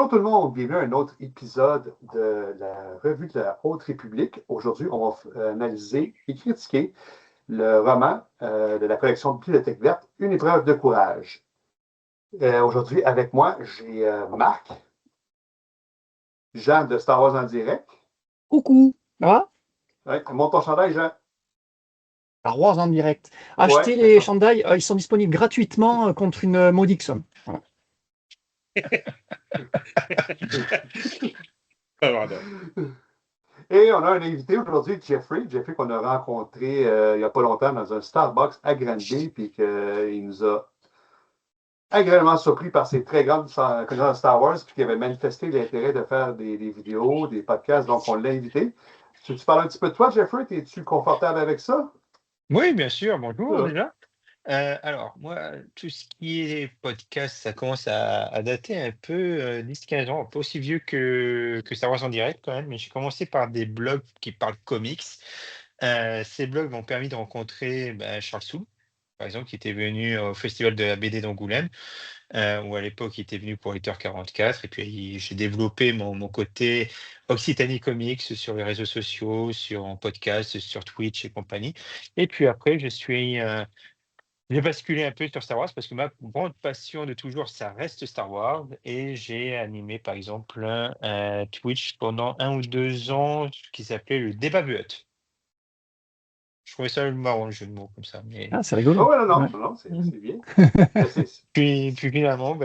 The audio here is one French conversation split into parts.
Bonjour tout le monde, bienvenue à un autre épisode de la Revue de la Haute République. Aujourd'hui, on va analyser et critiquer le roman de la collection Bibliothèque verte, Une épreuve de courage. Aujourd'hui, avec moi, j'ai Marc, Jean de Star Wars en direct. Coucou, ça va? Ouais, monte ton chandail, Jean. Star Wars en direct. Ouais, Achetez les chandails, ils sont disponibles gratuitement contre une modique somme. Voilà. Pardon. Et on a un invité aujourd'hui, Jeffrey. Jeffrey qu'on a rencontré il n'y a pas longtemps dans un Starbucks à Granby, puis qu'il nous a agréablement surpris par ses très grandes connaissances de Star Wars, puis qui avait manifesté l'intérêt de faire des vidéos, des podcasts, donc on l'a invité. Tu parles un petit peu de toi, Jeffrey? Es-tu confortable avec ça? Oui, bien sûr. Bonjour Euh, déjà. Alors, moi, tout ce qui est podcast, ça commence à dater un peu, 10-15 ans, pas aussi vieux que Star Wars en direct quand même, mais j'ai commencé par des blogs qui parlent comics. Ces blogs m'ont permis de rencontrer Charles Soule, par exemple, qui était venu au Festival de la BD d'Angoulême, où à l'époque il était venu pour Lecteur 44. Et puis j'ai développé mon côté Occitanie Comics sur les réseaux sociaux, en podcast, sur Twitch et compagnie. Et puis après, j'ai basculé un peu sur Star Wars parce que ma grande passion de toujours, ça reste Star Wars. Et j'ai animé, par exemple, un Twitch pendant 1 ou 2 ans qui s'appelait le Débat Butte. Je trouvais ça marrant, le jeu de mots comme ça. Mais Ah, c'est Oh, rigolo. ouais, non, non, Ouais. non, c'est bien. Mais puis finalement,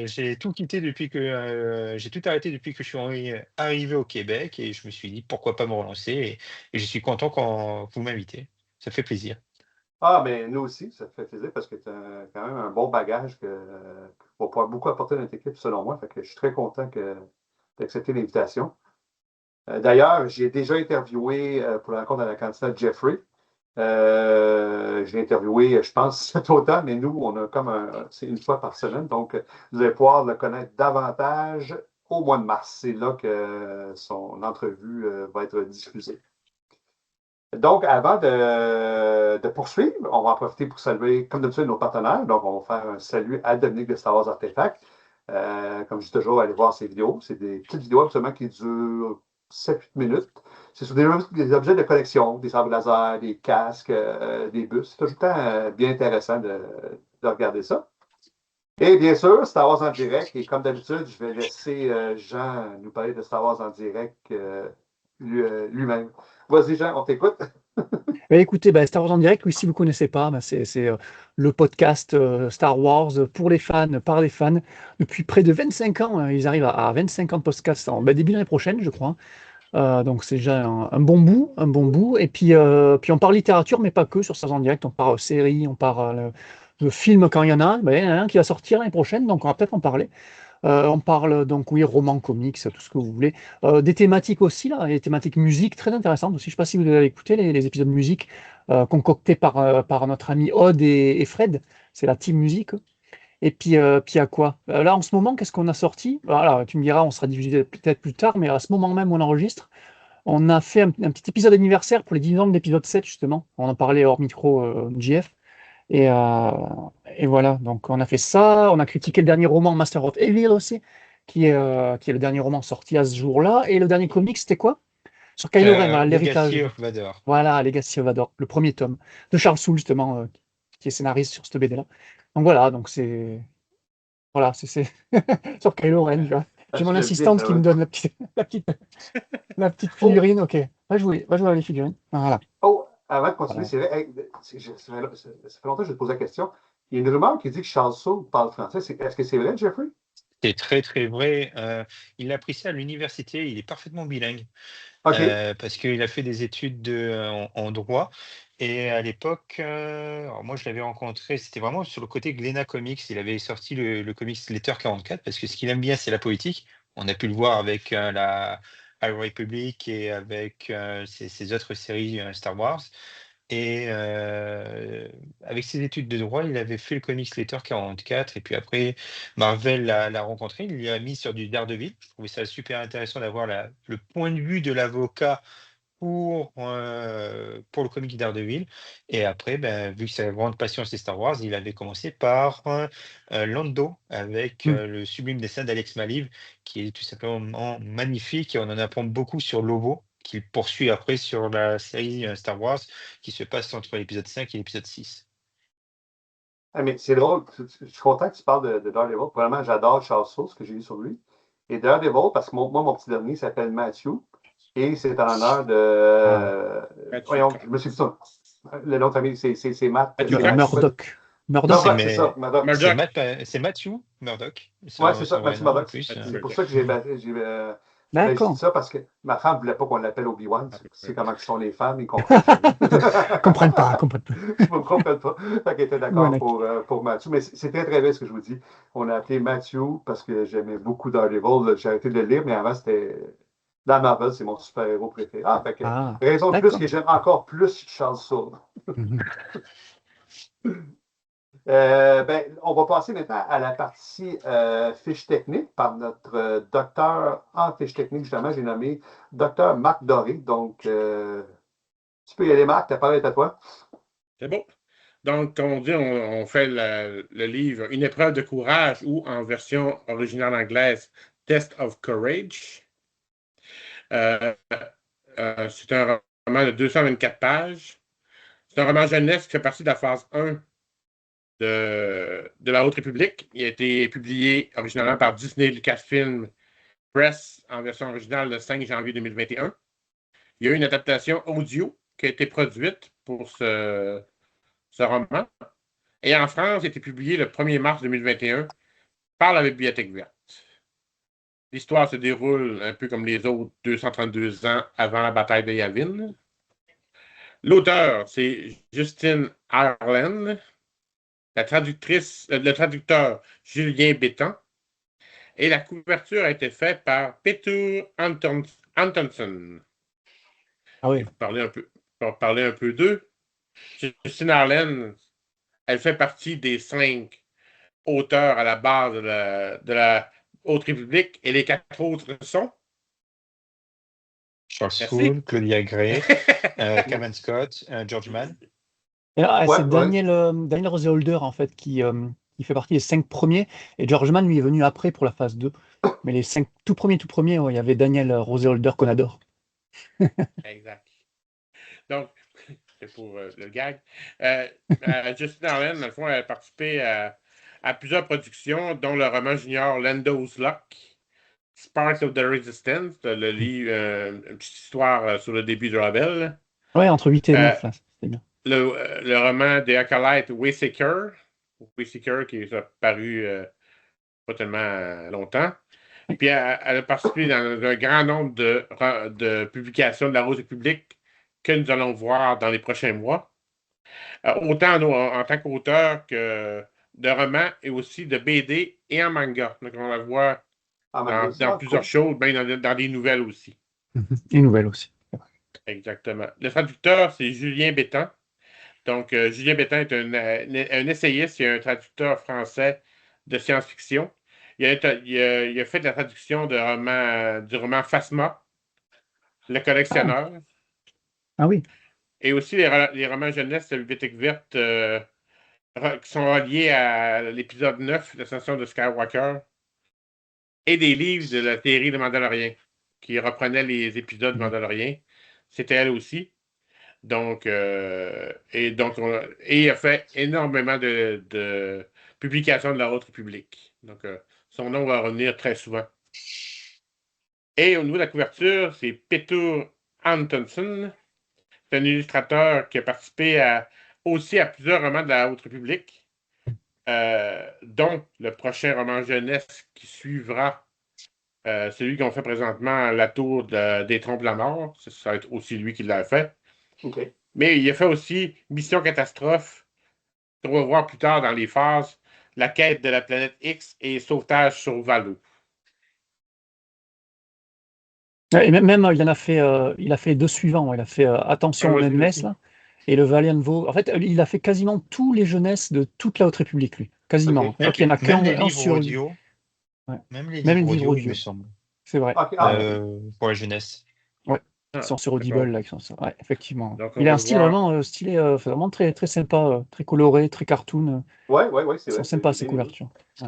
j'ai tout quitté j'ai tout arrêté depuis que je suis arrivé au Québec et je me suis dit pourquoi pas me relancer et je suis content quand vous m'invitez. Ça fait plaisir. Ah, mais nous aussi, ça te fait plaisir parce que tu as quand même un bon bagage qui va pouvoir beaucoup apporter à notre équipe, selon moi. Fait que je suis très content que tu aies accepté l'invitation. D'ailleurs, j'ai déjà interviewé pour la rencontre de la candidate Jeffrey. J'ai interviewé, je pense, cet automne, mais nous, on a c'est une fois par semaine, donc vous allez pouvoir le connaître davantage au mois de mars. C'est là que son entrevue va être diffusée. Donc, avant de poursuivre, on va en profiter pour saluer, comme d'habitude, nos partenaires. Donc, on va faire un salut à Dominique de Star Wars Artefact. Comme je dis toujours, allez voir ses vidéos. C'est des petites vidéos absolument qui durent 7-8 minutes. C'est sur des objets de collection, des sabres laser, des casques, des bus. C'est tout le temps bien intéressant de regarder ça. Et bien sûr, Star Wars en direct. Et comme d'habitude, je vais laisser Jean nous parler de Star Wars en direct lui-même. Vas-y, Jean, on t'écoute. Écoutez, Star Wars en direct, oui, si vous ne connaissez pas, c'est le podcast Star Wars pour les fans, par les fans. Depuis près de 25 ans, hein, ils arrivent à 25 ans de podcast début de l'année prochaine, je crois. Donc c'est déjà un bon bout, un bon bout. Et puis on parle littérature, mais pas que sur Star Wars en direct. On parle séries, on parle de films quand il y en a. Il y en a un qui va sortir l'année prochaine, donc on va peut-être en parler. On parle donc, oui, romans, comics, tout ce que vous voulez. Des thématiques aussi, là, des thématiques musique très intéressantes aussi. Je ne sais pas si vous avez écouté les épisodes musique concoctés par notre ami Odd et Fred. C'est la team musique. Et puis à quoi? Là, en ce moment, qu'est-ce qu'on a sorti? Voilà, tu me diras, on sera diffusé peut-être plus tard, mais à ce moment même où on enregistre, on a fait un petit épisode anniversaire pour les 10 ans de l'épisode 7, justement. On en parlait hors micro, JF. Et, euh, et voilà, donc on a fait ça, on a critiqué le dernier roman Master of Evil aussi, qui est le dernier roman sorti à ce jour-là. Et le dernier comic, c'était quoi? Sur Kylo Ren, voilà, l'héritage. Legacy of Vador. Voilà, Legacy of Vador, le premier tome de Charles Soule, justement, qui est scénariste sur cette BD-là. Donc voilà, donc c'est sur Kylo Ren, tu vois. J'ai mon J'aime bien. assistante qui me donne la petite Oh, figurine, ok. Va jouer avec les figurines. Voilà. oh, avant de continuer, Voilà. c'est vrai, hey, ça fait longtemps que je te pose la question. Il y a une rumeur qui dit que Charles Soule parle français. Est-ce que c'est vrai, Jeffrey? C'est très très vrai. Il a appris ça à l'université. Il est parfaitement bilingue. OK. Parce qu'il a fait des études en droit. Et à l'époque, alors moi je l'avais rencontré, c'était vraiment sur le côté Glénat Comics. Il avait sorti le comics Letter 44 parce que ce qu'il aime bien, c'est la politique. On a pu le voir avec la High Republic et avec ses autres séries Star Wars. Et avec ses études de droit, il avait fait le comics Letter 44. Et puis après, Marvel l'a rencontré. Il l'a mis sur du Daredevil. Je trouvais ça super intéressant d'avoir le point de vue de l'avocat pour le comic Daredevil. Et après, ben, vu que sa grande passion c'est Star Wars, il avait commencé par Lando avec Hmm. le sublime dessin d'Alex Maliv, qui est tout simplement magnifique et on en apprend beaucoup sur Lobo, qu'il poursuit après sur la série Star Wars qui se passe entre l'épisode 5 et l'épisode 6. Ah, mais c'est drôle, je suis content que tu parles de Daredevil. Vraiment, j'adore Charles Soule, ce que j'ai lu sur lui. Et Daredevil, parce que moi, mon petit dernier s'appelle Matthew, et c'est en l'honneur de. Matthew Voyons, je me suis dit ça. Le nom de famille, c'est Matt. Matthew De Cox. Murdoch. Murdoch. C'est Murdoch, c'est ça, Murdoch. Murdoch. C'est Matthew Murdoch, Ouais, c'est ça, son vrai Matthew nom en Murdoch. plus. Matthew C'est pour Murdoch. ça que je dis D'accord. ça parce que ma femme ne voulait pas qu'on l'appelle Obi-Wan. Tu sais comment sont les femmes, ils comprennent. Comprennent pas, comprennent pas. Je ne comprends pas. Fait qu'elle était d'accord Ouais, pour Matthew. Mais c'est très, très bien ce que je vous dis. On a appelé Matthew parce que j'aimais beaucoup Daredevil. J'ai arrêté de le lire, mais avant, c'était. Dans Marvel, c'est mon super-héros préféré. Ah, fait que, Ah, raison de plus d'accord. que j'aime encore plus Charles Soule. Mhm. Ben, on va passer maintenant à la partie fiche technique par notre docteur en fiche technique, justement, j'ai nommé docteur Marc Doré. Donc, tu peux y aller, Marc, ta parole est à toi. C'est bon. Donc, comme on dit, on fait le livre Une épreuve de courage ou en version originale anglaise, Test of Courage. C'est un roman de 224 pages. C'est un roman jeunesse qui fait partie de la phase 1 de la Haute République. Il a été publié originalement par Disney Lucasfilm Press en version originale le 5 janvier 2021. Il y a eu une adaptation audio qui a été produite pour ce roman. Et en France, il a été publié le 1er mars 2021 par la Bibliothèque verte. L'histoire se déroule un peu comme les autres 232 ans avant la bataille de Yavin. L'auteur, c'est Justine Ireland. Le traducteur, Julien Bétan. Et la couverture a été faite par Peter Antonson. Ah oui. Pour parler un peu d'eux, Justine Ireland, elle fait partie des 5 auteurs à la base de la Haute République et les 4 autres sont Charles Merci. Soule, Claudia Gray, Cameron Scott, George Mann. Ouais, c'est ouais. Daniel Roseholder, en fait, qui fait partie des 5 premiers. Et George Mann, lui, est venu après pour la phase 2. Mais les 5 tout premiers, ouais, il y avait Daniel Roseholder qu'on adore. Exact. Donc, c'est pour le gag. Justine Ireland, dans le fond, elle a participé à plusieurs productions, dont le roman junior Lando's Luck, Sparks of the Resistance, le livre, une petite histoire sur le début de Rebelle. Ouais, entre 8 et 9, là, c'était bien. Le roman The Acolyte Wayseeker, qui est paru pas tellement longtemps. Et puis, elle a participé dans un grand nombre de publications de la Haute République que nous allons voir dans les prochains mois. Autant en tant qu'auteur que de romans et aussi de BD et en manga. Donc, on la voit dans plusieurs choses, bien dans des nouvelles aussi. Et nouvelles aussi. Exactement. Le traducteur, c'est Julien Bétan. Donc, Julien Bétan est un essayiste et un traducteur français de science-fiction. Il a fait la traduction du roman Phasma, Le collectionneur. Ah oui. Et aussi les romans jeunesse de la Bibliothèque verte qui sont reliés à l'épisode 9, l'ascension de Skywalker, et des livres de la série de Mandalorian, qui reprenaient les épisodes Mandalorian. C'était elle aussi. Donc, il a fait énormément de publications de la Haute République. Donc, son nom va revenir très souvent. Et au niveau de la couverture, c'est Peter Antonson. C'est un illustrateur qui a participé aussi à plusieurs romans de la Haute République, dont le prochain roman jeunesse qui suivra, celui qu'on fait présentement, La Tour des Trompes de la Mort. Ça va être aussi lui qui l'a fait. OK. Mais il a fait aussi Mission Catastrophe, qu'on va voir plus tard dans les phases, La quête de la planète X et Sauvetage sur Valo. Et même il a fait les 2 suivants. Il a fait Attention Ah, au ouais, NMS, là, et le Valiant Vogue. En fait, il a fait quasiment tous les jeunesses de toute la Haute République, lui. Quasiment. Ok. Je crois qu'il y en a Même les qu'un livres sur. audio. Ouais. Même les Même les livres livres audio, il me audio. semble, C'est vrai. OK. pour la jeunesse. Ouais. Qui sont sur d'accord. Audible, là, ouais, effectivement. Donc, on Il a va un le style voir. vraiment stylé, vraiment très, très sympa, très coloré, très cartoon. Ouais, c'est Ils sont vrai. sympas, J'ai ces bien aimé. couvertures. Ouais.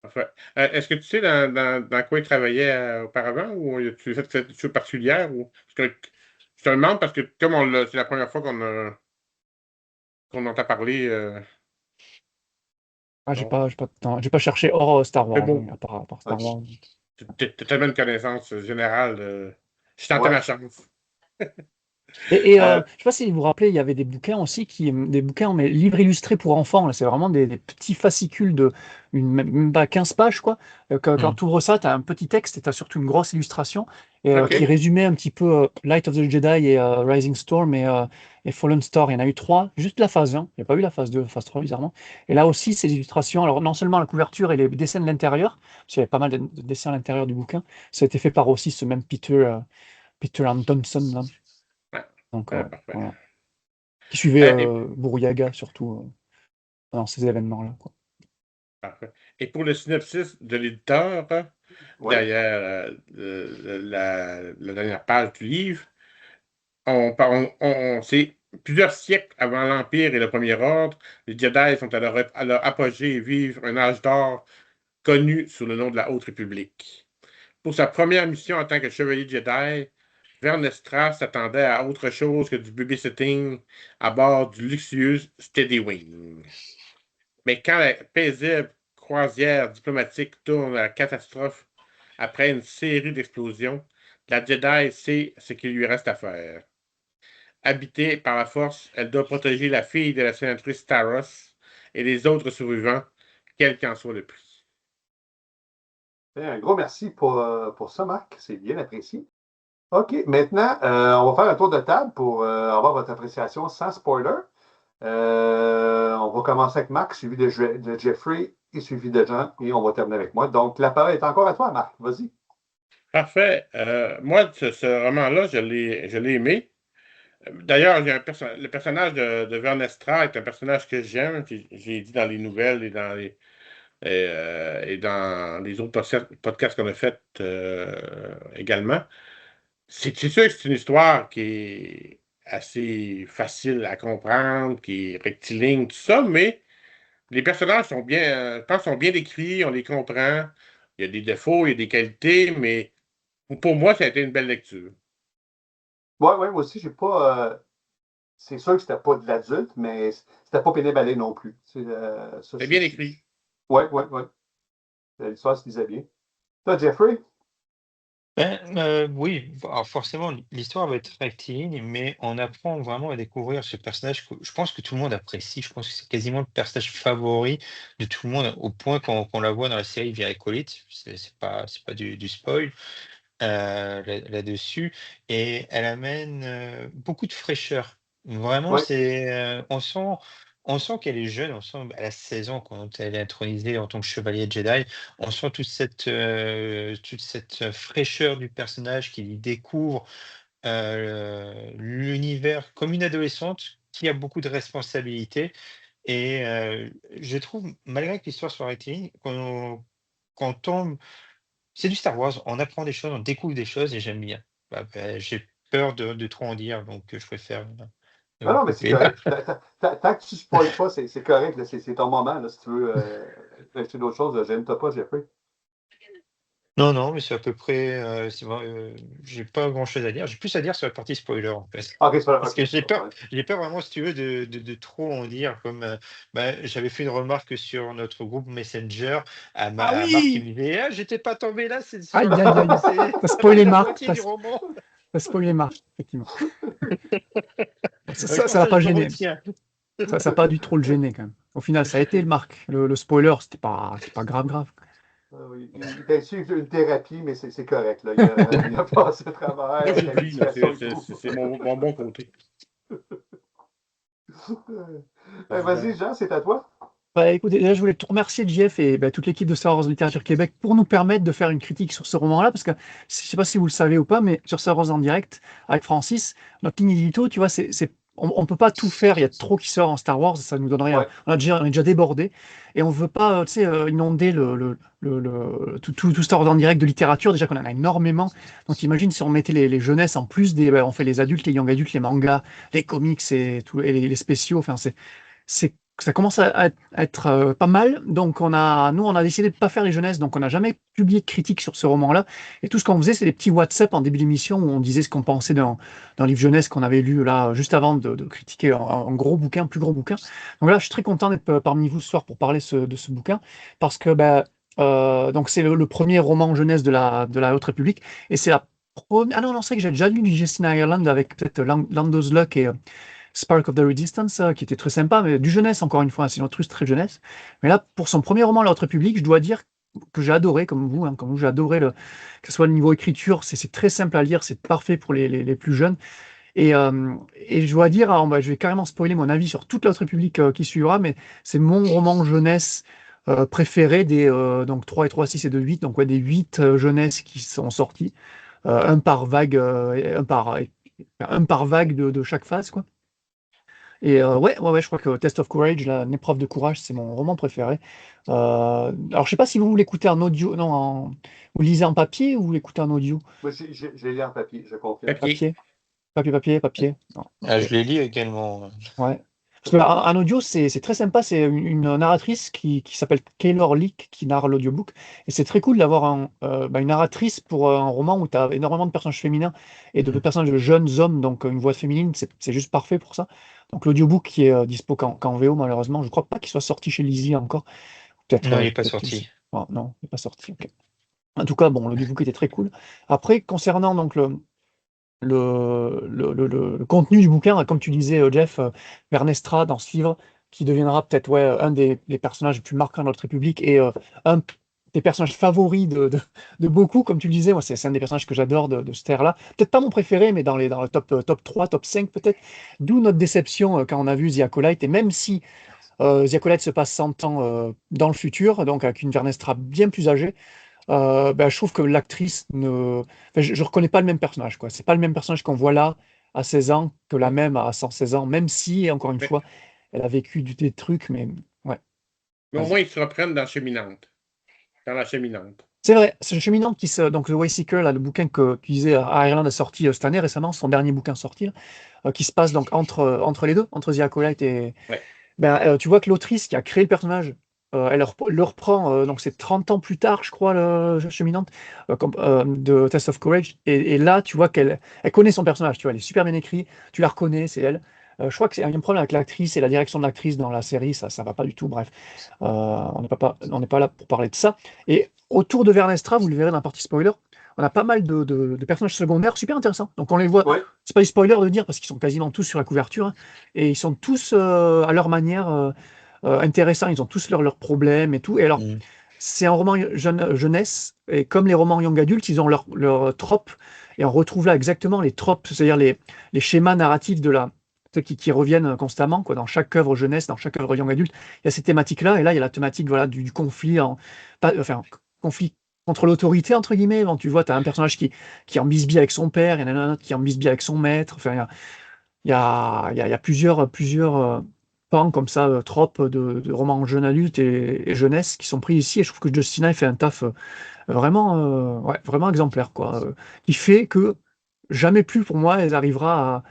Parfait. Est-ce que tu sais dans quoi il travaillait auparavant ou tu fait cette chose particulière? Parce que je te demande parce que comme c'est la première fois qu'on entend parler. Ah, Donc, j'ai pas de temps. J'ai pas cherché hors Star mais Wars, bon, hein, à part Star OK. Wars. t'as tellement de connaissances générales. Je tentais Ouais. ma chance. Je Euh, sais pas si vous vous rappelez, il y avait des bouquins aussi, des bouquins, mais livres illustrés pour enfants. Là, c'est vraiment des petits fascicules de même pas 15 pages, quoi. Quand Hmm. tu ouvres ça, tu as un petit texte et tu as surtout une grosse illustration qui OK. résumait un petit peu Light of the Jedi et Rising Storm et Fallen Star. Il y en a eu trois, juste la phase 1. Il n'y a pas eu la phase 2, la phase 3, bizarrement. Et là aussi, ces illustrations, alors non seulement la couverture et les dessins de l'intérieur, parce qu'il y avait pas mal de dessins à l'intérieur du bouquin, ça a été fait par aussi ce même Peter Antonson, là. Ouais, Donc, parfait. voilà. Qui suivait Et, Bourriaga, surtout, pendant ces événements-là, quoi. parfait. Et pour le synopsis de l'éditeur, ouais. derrière la dernière page du livre, c'est plusieurs siècles avant l'Empire et le Premier Ordre, les Jedi sont à leur apogée et vivent un âge d'or connu sous le nom de la Haute République. Pour sa première mission en tant que chevalier Jedi, Vernestra s'attendait à autre chose que du babysitting à bord du luxueux Steady Wing. Mais quand la paisible croisière diplomatique tourne à la catastrophe après une série d'explosions, la Jedi sait ce qu'il lui reste à faire. Habitée par la force, elle doit protéger la fille de la sénatrice Taros et les autres survivants, quel qu'en soit le prix. Un gros merci pour ça, Marc. C'est bien apprécié. OK, maintenant, on va faire un tour de table pour avoir votre appréciation sans spoiler. On va commencer avec Marc, suivi de Jeffrey et suivi de Jean, et on va terminer avec moi. Donc, la parole est encore à toi, Marc. Vas-y. Parfait. Moi, ce roman-là, je l'ai aimé. D'ailleurs, le personnage de Vernestra est un personnage que j'aime. J'ai dit dans les nouvelles et dans les autres podcasts qu'on a fait également. C'est sûr que c'est une histoire qui est assez facile à comprendre, qui est rectiligne, tout ça, mais les personnages sont bien, je pense, sont bien décrits, on les comprend. Il y a des défauts, il y a des qualités, mais pour moi, ça a été une belle lecture. Ouais, moi aussi, j'ai pas. C'est sûr que c'était pas de l'adulte, mais c'était pas pénible à lire non plus. Ça, C'est bien écrit. ouais. L'histoire se lisait bien. Toi, Jeffrey? Oui, alors forcément, l'histoire va être rectiligne, mais on apprend vraiment à découvrir ce personnage que je pense que tout le monde apprécie. Je pense que c'est quasiment le personnage favori de tout le monde, au point qu'on la voit dans la série via Acolyte. C'est pas du spoil là-dessus. Et elle amène beaucoup de fraîcheur. Vraiment, Oui. on sent qu'elle est jeune, on sent à la 16 ans quand elle est intronisée en tant que chevalier Jedi. On sent toute cette fraîcheur du personnage qui découvre l'univers comme une adolescente qui a beaucoup de responsabilités. Et je trouve, malgré que l'histoire soit rectiligne, qu'on tombe c'est du Star Wars, on apprend des choses, on découvre des choses et j'aime bien. J'ai peur de trop en dire, donc je préfère Non, mais c'est couper là. correct. Tant que tu ne spoil pas, c'est correct. Là. C'est ton moment. Là, si tu veux acheter d'autres choses, j'aime pas, Jeffrey. Non, non, mais c'est à peu près. J'ai pas grand-chose à dire. J'ai plus à dire sur la partie spoiler en fait. OK, c'est pas, Parce OK, que pas de problème. j'ai peur vraiment, si tu veux, de trop en dire. Comme j'avais fait une remarque sur notre groupe Messenger Ah à Marc qui me oui! disait ah, j'étais pas tombé là, c'est Aïe, sur aïe, aïe. T'as spoilé la Marc. moitié du roman. T'as spoilé Marc, effectivement. Bon, Comme ça l'a ça, pas je me gêné. retiens. Ça n'a pas dû trop le gêner, quand même. Au final, ça a été le Marc. Le spoiler, c'était pas grave. Oui. Il t'a suivi une thérapie, mais c'est correct. Là. Il a passé à Moi, travers la j'oublie. médication et tout. C'est mon bon côté. Vas-y, Jean, c'est à toi. Bah, écoutez, déjà, je voulais te remercier, Jeff, et bah, toute l'équipe de Star Wars Littérature Québec pour nous permettre de faire une critique sur ce roman-là, parce que je sais pas si vous le savez ou pas, mais sur Star Wars en direct, avec Francis, notre ligne édito, tu vois, on peut pas tout faire, il y a trop qui sort en Star Wars, ça nous donnerait Ouais. on est déjà débordé et on veut pas, tu sais, inonder tout Star Wars en direct de littérature, déjà qu'on en a énormément. Donc imagine si on mettait les jeunesses en plus on fait les adultes, les young adultes, les mangas, les comics et tout et les spéciaux, enfin ça commence à être pas mal. Donc nous, on a décidé de pas faire les jeunesses, donc on n'a jamais publié de critique sur ce roman-là. Et tout ce qu'on faisait, c'est des petits WhatsApp en début d'émission où on disait ce qu'on pensait dans le livre jeunesse qu'on avait lu là juste avant de critiquer un gros bouquin, un plus gros bouquin. Donc là, je suis très content d'être parmi vous ce soir pour parler de ce bouquin parce que donc c'est le premier roman jeunesse de la Haute République et c'est la première. Ah non, non, c'est vrai que j'ai déjà lu Justin Ireland avec peut-être Lando's Luck et Spark of the Resistance, qui était très sympa, mais du jeunesse, encore une fois, c'est une autrice très jeunesse. Mais là, pour son premier roman, La Haute République, je dois dire que j'ai adoré, comme vous, j'ai adoré que ce soit le niveau écriture, c'est très simple à lire, c'est parfait pour les plus jeunes. Et je dois dire, alors, je vais carrément spoiler mon avis sur toute La Haute République qui suivra, mais c'est mon roman jeunesse préféré donc 3 et 3, 6 et 2, 8, donc ouais, des 8 jeunesses qui sont sorties, un par vague, un par vague de chaque phase, quoi. Et ouais, je crois que Test of Courage, une épreuve de courage, c'est mon roman préféré. Alors, je sais pas si vous l'écoutez en audio, non, vous lisez en papier ou vous l'écoutez en audio? Moi, j'ai lu en papier, je confirme. Papier. Papier. Non, ok. Je les lis également. Ouais. Parce que en audio, c'est très sympa. C'est une narratrice qui s'appelle Kaylor Leak qui narre l'audiobook. Et c'est très cool d'avoir une narratrice pour un roman où tu as énormément de personnages féminins et de personnages de jeunes hommes. Donc, une voix féminine, c'est juste parfait pour ça. Donc, l'audiobook qui est dispo qu'en VO, malheureusement. Je crois pas qu'il soit sorti chez Lizzie encore. Peut-être. Non, il n'est pas peut-être sorti. Oh, non, il n'est pas sorti. Ok. En tout cas, bon, l'audiobook était très cool. Après, concernant donc le contenu du bouquin, comme tu disais, Jeff, Vernestra, dans ce livre, qui deviendra peut-être un des personnages les plus marquants de notre République et un des personnages favoris de beaucoup, comme tu le disais, moi, c'est un des personnages que j'adore de cette ère-là. Peut-être pas mon préféré, mais dans le top 3, top 5 peut-être. D'où notre déception quand on a vu The Acolyte. Et même si The Acolyte se passe 100 ans dans le futur, donc avec une Vernestra bien plus âgée, je trouve que l'actrice ne. Enfin, je reconnais pas le même personnage, quoi. C'est pas le même personnage qu'on voit là à 16 ans que la même à 116 ans, même si, encore une Mais, fois, elle a vécu des trucs, mais ouais, mais au vas-y. moins, ils se reprennent dans Cheminante. Dans la Cheminante. C'est vrai, c'est le cheminante donc le Wayseeker, là, le bouquin que tu disais, Ireland a sorti cette année récemment, son dernier bouquin sorti, là, qui se passe donc entre les deux, entre The Acolyte et. Ouais. Tu vois que l'autrice qui a créé le personnage, elle le reprend, donc c'est 30 ans plus tard, je crois, le cheminante, de Test of Courage. Et là, tu vois elle connaît son personnage, tu vois, elle est super bien écrite, tu la reconnais, c'est elle. Je crois qu'il y a un problème avec l'actrice et la direction de l'actrice dans la série, ça va pas du tout, bref. On n'est pas là pour parler de ça. Et autour de Vernestra, vous le verrez dans la partie spoiler, on a pas mal de personnages secondaires super intéressants. Donc on les voit, Ouais. c'est pas des spoilers de dire parce qu'ils sont quasiment tous sur la couverture, hein, et ils sont tous à leur manière intéressants, ils ont tous leurs problèmes et tout. Et alors, c'est un roman jeunesse, et comme les romans young adultes, ils ont leurs tropes, et on retrouve là exactement les tropes, c'est-à-dire les schémas narratifs qui reviennent constamment, quoi, dans chaque œuvre jeunesse, dans chaque œuvre young adulte. Il y a ces thématiques-là, et là, il y a la thématique voilà, du conflit, conflit contre l'autorité, entre guillemets. Bon, tu vois, tu as un personnage qui est en bisbille avec son père, il y en a un autre qui est en bisbille avec son maître. Enfin, il y a plusieurs pans comme ça, tropes de romans jeunes adultes et jeunesse qui sont pris ici. Et je trouve que Justina fait un taf vraiment exemplaire, quoi, qui fait que jamais plus pour moi elle arrivera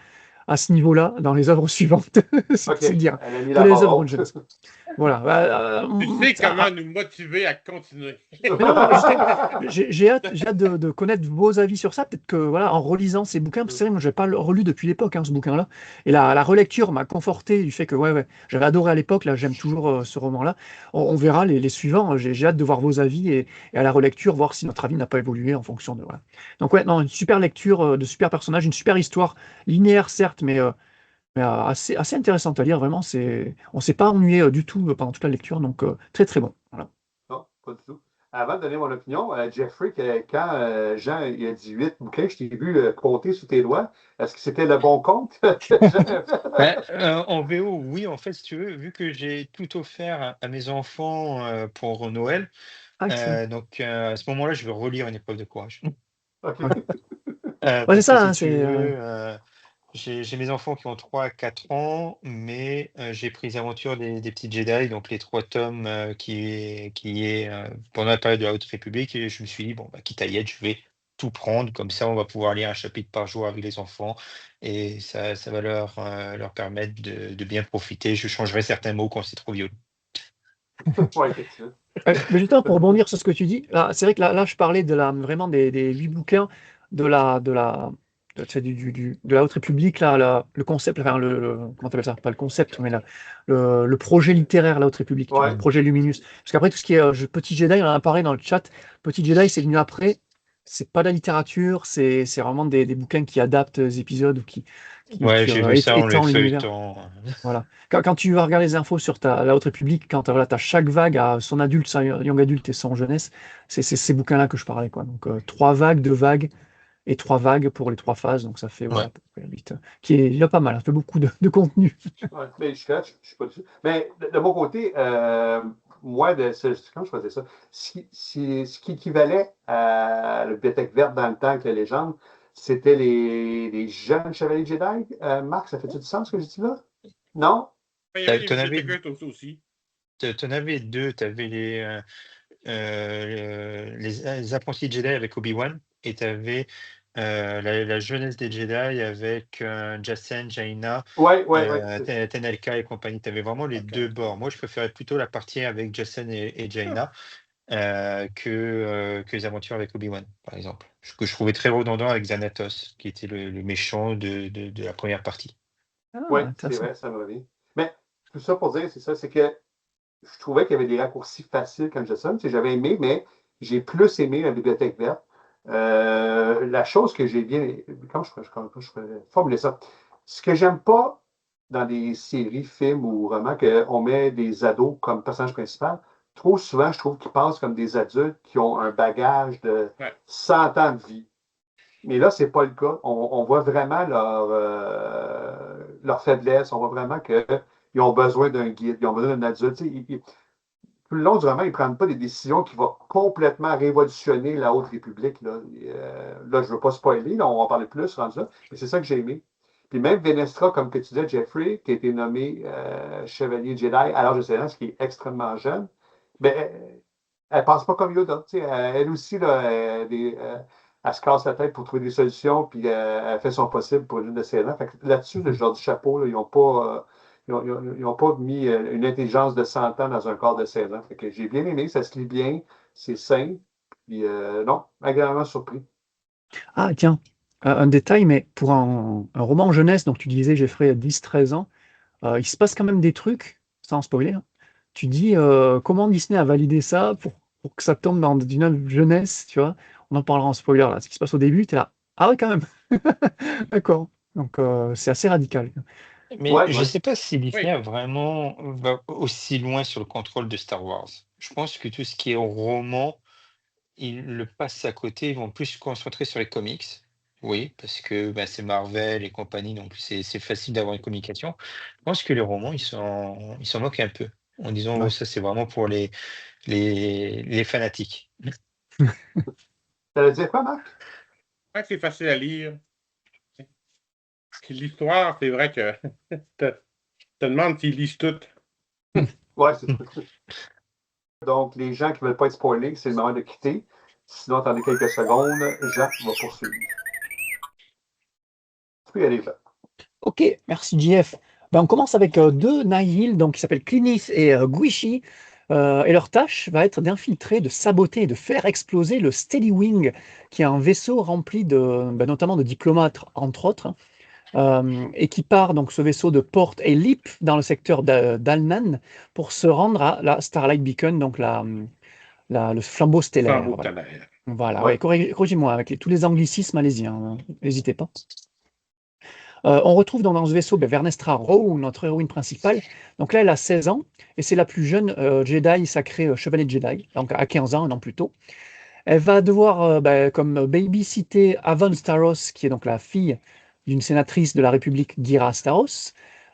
à ce niveau-là dans les œuvres suivantes. OK. C'est dire. Elle a mis Pour la les barre œuvres haute. de jeunesse. Voilà. Tu sais comment nous motiver à continuer. Mais non, j'ai hâte de connaître vos avis sur ça. Peut-être que voilà, en relisant ces bouquins, parce que c'est vrai, moi je n'ai pas relu depuis l'époque, hein, ce bouquin-là. Et la relecture m'a conforté du fait que ouais, j'avais adoré à l'époque, là j'aime toujours ce roman-là. On verra les suivants. J'ai hâte de voir vos avis et à la relecture, voir si notre avis n'a pas évolué en fonction de. Voilà. Donc ouais, non, une super lecture de super personnages, une super histoire linéaire certes, mais assez intéressante à lire. Vraiment, on ne s'est pas ennuyé du tout pendant toute la lecture, donc très très bon. Voilà. Non, pas du tout. Avant de donner mon opinion, Jeffrey, quand Jean il a dit 8 bouquins, je t'ai vu compter sous tes doigts. Est-ce que c'était le bon compte que Jean a fait? En VO, oui, en fait, si tu veux, vu que j'ai tout offert à mes enfants pour Noël, Ah, excellent. donc à ce moment-là, je vais relire une épreuve de courage. OK. Ouais. Ouais, c'est Parce que ça, si hein, tu c'est. veux, j'ai mes enfants qui ont 3 à 4 ans, mais j'ai pris les aventures des petits Jedi, donc les 3 tomes qui est pendant la période de la Haute République, et je me suis dit, bon, bah, quitte à y être, je vais tout prendre, comme ça on va pouvoir lire un chapitre par jour avec les enfants, et ça va leur permettre de bien profiter. Je changerai certains mots quand c'est trop violent. Ouais, effectivement. Mais justement, pour rebondir sur ce que tu dis, là, c'est vrai que là, je parlais vraiment des 8 bouquins de la Haute République, là, le concept, enfin, comment t'appelles ça? Pas le concept, mais le projet littéraire, la Haute République, tu vois, le Ouais. projet Luminus. Parce qu'après, tout ce qui est Petit Jedi, on en a parlé dans le chat. Petit Jedi, c'est venu après. C'est pas de la littérature, c'est vraiment des bouquins qui adaptent les épisodes ou Ouais, j'ai vu ça en le étendent l'univers. feuilletant. Voilà. Quand tu vas regarder les infos sur la Haute République, quand voilà, tu as chaque vague à son adulte, son young adulte et son jeunesse, c'est ces bouquins-là que je parlais, quoi. Donc, 3 vagues, 2 vagues et 3 vagues pour les 3 phases. Donc, ça fait voilà, Ouais. à peu près 8. Il y a pas mal, ça fait beaucoup de contenu. Ouais, mais je suis pas dessus. Mais de mon côté, moi, quand je faisais ça, ce qui équivalait à la bibliothèque verte dans le temps avec la légende, c'était les jeunes chevaliers Jedi. Marc, ça fait du sens ce que je dis là? Non? Il y avait les T'en avais, bibliothécaires aussi. t'en avais deux. Tu avais les apprentis Jedi avec Obi-Wan, et tu avais la jeunesse des Jedi avec Jacen, Jaina, Ouais, ouais, ouais. Tenelka et compagnie. Tu avais vraiment les Ok. deux bords. Moi, je préférais plutôt la partie avec Jacen et Jaina que les aventures avec Obi-Wan, par exemple. Que je trouvais très redondant avec Xanatos, qui était le méchant de la première partie. Oui, Ah, c'est intéressant. vrai, ça me revient. Mais tout ça pour dire, c'est ça, c'est que je trouvais qu'il y avait des raccourcis faciles quand je sonne. Tu sais, j'avais aimé, mais j'ai plus aimé la bibliothèque verte. La chose que j'ai bien. Comment je pourrais formuler ça? Ce que j'aime pas dans des séries, films ou romans, qu'on met des ados comme personnage principal, trop souvent, je trouve qu'ils passent comme des adultes qui ont un bagage de Ouais. 100 ans de vie. Mais là, c'est pas le cas. On voit vraiment leur faiblesse. On voit vraiment qu'ils ont besoin d'un guide, ils ont besoin d'un adulte. Tu sais, tout le long du roman, ils ne prennent pas des décisions qui vont complètement révolutionner la Haute République. Là, je ne veux pas spoiler, là, on va en parler plus rendu là, mais c'est ça que j'ai aimé. Puis même Venestra, comme que tu disais, Jeffrey, qui a été nommé chevalier Jedi à l'âge de 16 ans, ce qui est extrêmement jeune, ben, elle ne pense pas comme Yoda. Tu sais, elle aussi, là, elle se casse la tête pour trouver des solutions, puis elle fait son possible pour une de ses ans. Fait que là-dessus, je leur dis chapeau, là, ils n'ont pas. Ils n'ont pas mis une intelligence de 100 ans dans un corps de 16 ans. Fait que j'ai bien aimé, ça se lit bien, c'est simple. Puis non, agréablement surpris. Ah, tiens, un détail, mais pour un roman jeunesse, donc tu disais, Jeffrey, 10-13 ans, il se passe quand même des trucs, sans spoiler, hein. Tu dis, comment Disney a validé ça pour que ça tombe dans une jeunesse, tu vois? On en parlera en spoiler, là. Ce qui se passe au début, tu es là. Ah ouais, quand même. D'accord. Donc, c'est assez radical. Mais Ouais, je ne ouais. sais pas si Disney Oui. a vraiment va aussi loin sur le contrôle de Star Wars. Je pense que tout ce qui est roman, ils le passent à côté, ils vont plus se concentrer sur les comics. Oui, parce que bah, c'est Marvel et compagnie, donc c'est facile d'avoir une communication. Je pense que les romans, ils s'en moquent un peu, en disant, oh, Ouais. ça c'est vraiment pour les fanatiques. Ça veut dire quoi, Marc? Ouais, c'est facile à lire. Puis l'histoire, c'est vrai que te demandes s'ils lisent tout. Ouais, c'est donc, les gens qui ne veulent pas être spoilés, c'est le moment de quitter. Sinon, attendez quelques secondes. Jean va poursuivre. Tu peux y aller, Jean. Ok, merci JF. Ben, on commence avec 2 Nihil, donc qui s'appellent Clinis et Guishi. Et leur tâche va être d'infiltrer, de saboter et de faire exploser le Steady Wing, qui est un vaisseau rempli notamment de diplomates, entre autres, hein, et qui part, donc ce vaisseau, de Port Elip dans le secteur d'Alnan pour se rendre à la Starlight Beacon, donc le flambeau stellaire. Flambeau Voilà, stellaire. voilà, Ouais. ouais, corrigez-moi avec tous les anglicismes, allez-y, hein, n'hésitez pas. On retrouve dans ce vaisseau Vernestra Rwoh, notre héroïne principale. Donc là, elle a 16 ans et c'est la plus jeune Jedi sacrée chevalier de Jedi, donc à 15 ans, un an plus tôt. Elle va devoir, comme baby-sitter Avon Starros, qui est donc la fille d'une sénatrice de la République, Ghira Starros.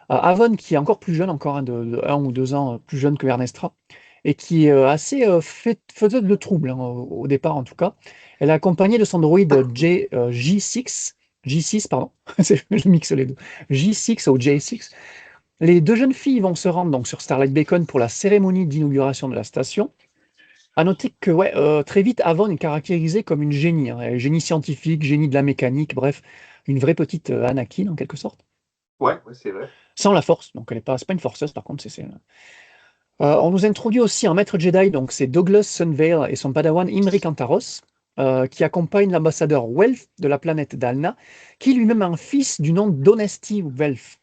Avon, qui est encore plus jeune, encore de 1 ou 2 ans plus jeune que Vernestra, et qui est assez faiseuse de troubles, hein, au départ en tout cas. Elle est accompagnée de son droïde J6, J6, pardon, je mixe les deux, J6 ou J6. Les deux jeunes filles vont se rendre donc sur Starlight Beacon pour la cérémonie d'inauguration de la station. À noter que très vite, Avon est caractérisée comme une génie, hein. Elle est génie scientifique, génie de la mécanique, bref, une vraie petite Anakin en quelque sorte. Ouais, c'est vrai. Sans la force, donc c'est pas une forceuse par contre. On nous introduit aussi un maître Jedi, donc c'est Douglas Sunvale et son padawan Imri Kantaros, qui accompagne l'ambassadeur Welf de la planète Dalna, qui lui-même a un fils du nom d'Honesty Welf.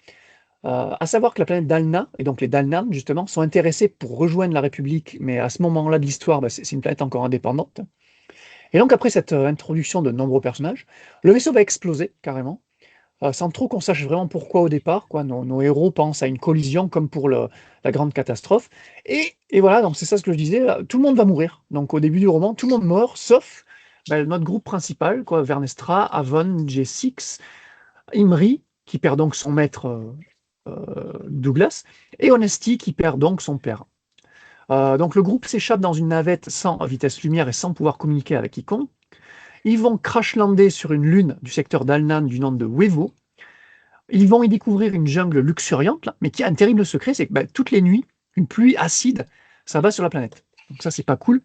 À savoir que la planète Dalna, et donc les Dalnan, justement, sont intéressés pour rejoindre la République, mais à ce moment-là de l'histoire, c'est une planète encore indépendante. Et donc, après cette introduction de nombreux personnages, le vaisseau va exploser, carrément, sans trop qu'on sache vraiment pourquoi au départ. Nos héros pensent à une collision, comme pour la grande catastrophe. Et voilà, donc c'est ça ce que je disais, tout le monde va mourir. Donc, au début du roman, tout le monde meurt, sauf notre groupe principal, Vernestra, Avon, J6, Imri, qui perd donc son maître Douglas, et Honesty qui perd donc son père. Donc le groupe s'échappe dans une navette sans vitesse lumière et sans pouvoir communiquer avec quiconque. Ils vont crash-lander sur une lune du secteur d'Alnan du nom de Wevo. Ils vont y découvrir une jungle luxuriante, là, mais qui a un terrible secret, c'est que toutes les nuits, une pluie acide s'abat sur la planète. Donc ça, c'est pas cool.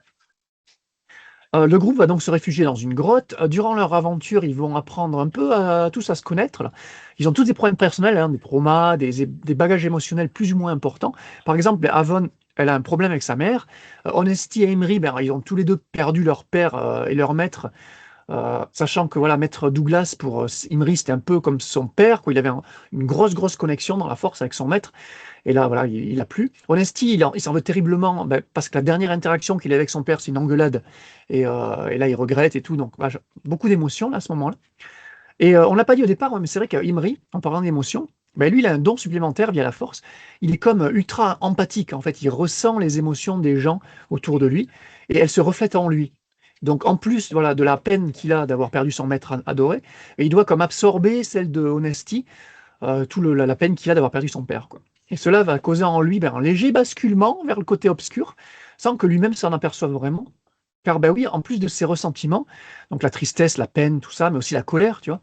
Le groupe va donc se réfugier dans une grotte. Durant leur aventure, ils vont apprendre un peu tous à se connaître, là. Ils ont tous des problèmes personnels, hein, des traumas, des bagages émotionnels plus ou moins importants. Par exemple, Avon, elle a un problème avec sa mère. Honesty et Imri, ils ont tous les deux perdu leur père et leur maître. Sachant que voilà, maître Douglas, pour Imri, c'était un peu comme son père, quoi. Il avait une grosse connexion dans la force avec son maître. Et là, voilà, il a plus. Honesty, il s'en veut terriblement, parce que la dernière interaction qu'il a avec son père, c'est une engueulade. Et là, il regrette et tout. Donc, beaucoup d'émotions là, à ce moment-là. Et on ne l'a pas dit au départ, mais c'est vrai qu'Imri, en parlant d'émotions, lui, il a un don supplémentaire via la force. Il est comme ultra empathique. En fait, il ressent les émotions des gens autour de lui et elles se reflètent en lui. Donc, en plus voilà, de la peine qu'il a d'avoir perdu son maître adoré, et il doit comme absorber celle de Honesty, la peine qu'il a d'avoir perdu son père, quoi. Et cela va causer en lui un léger basculement vers le côté obscur, sans que lui-même s'en aperçoive vraiment. Car oui, en plus de ses ressentiments, donc la tristesse, la peine, tout ça, mais aussi la colère, tu vois,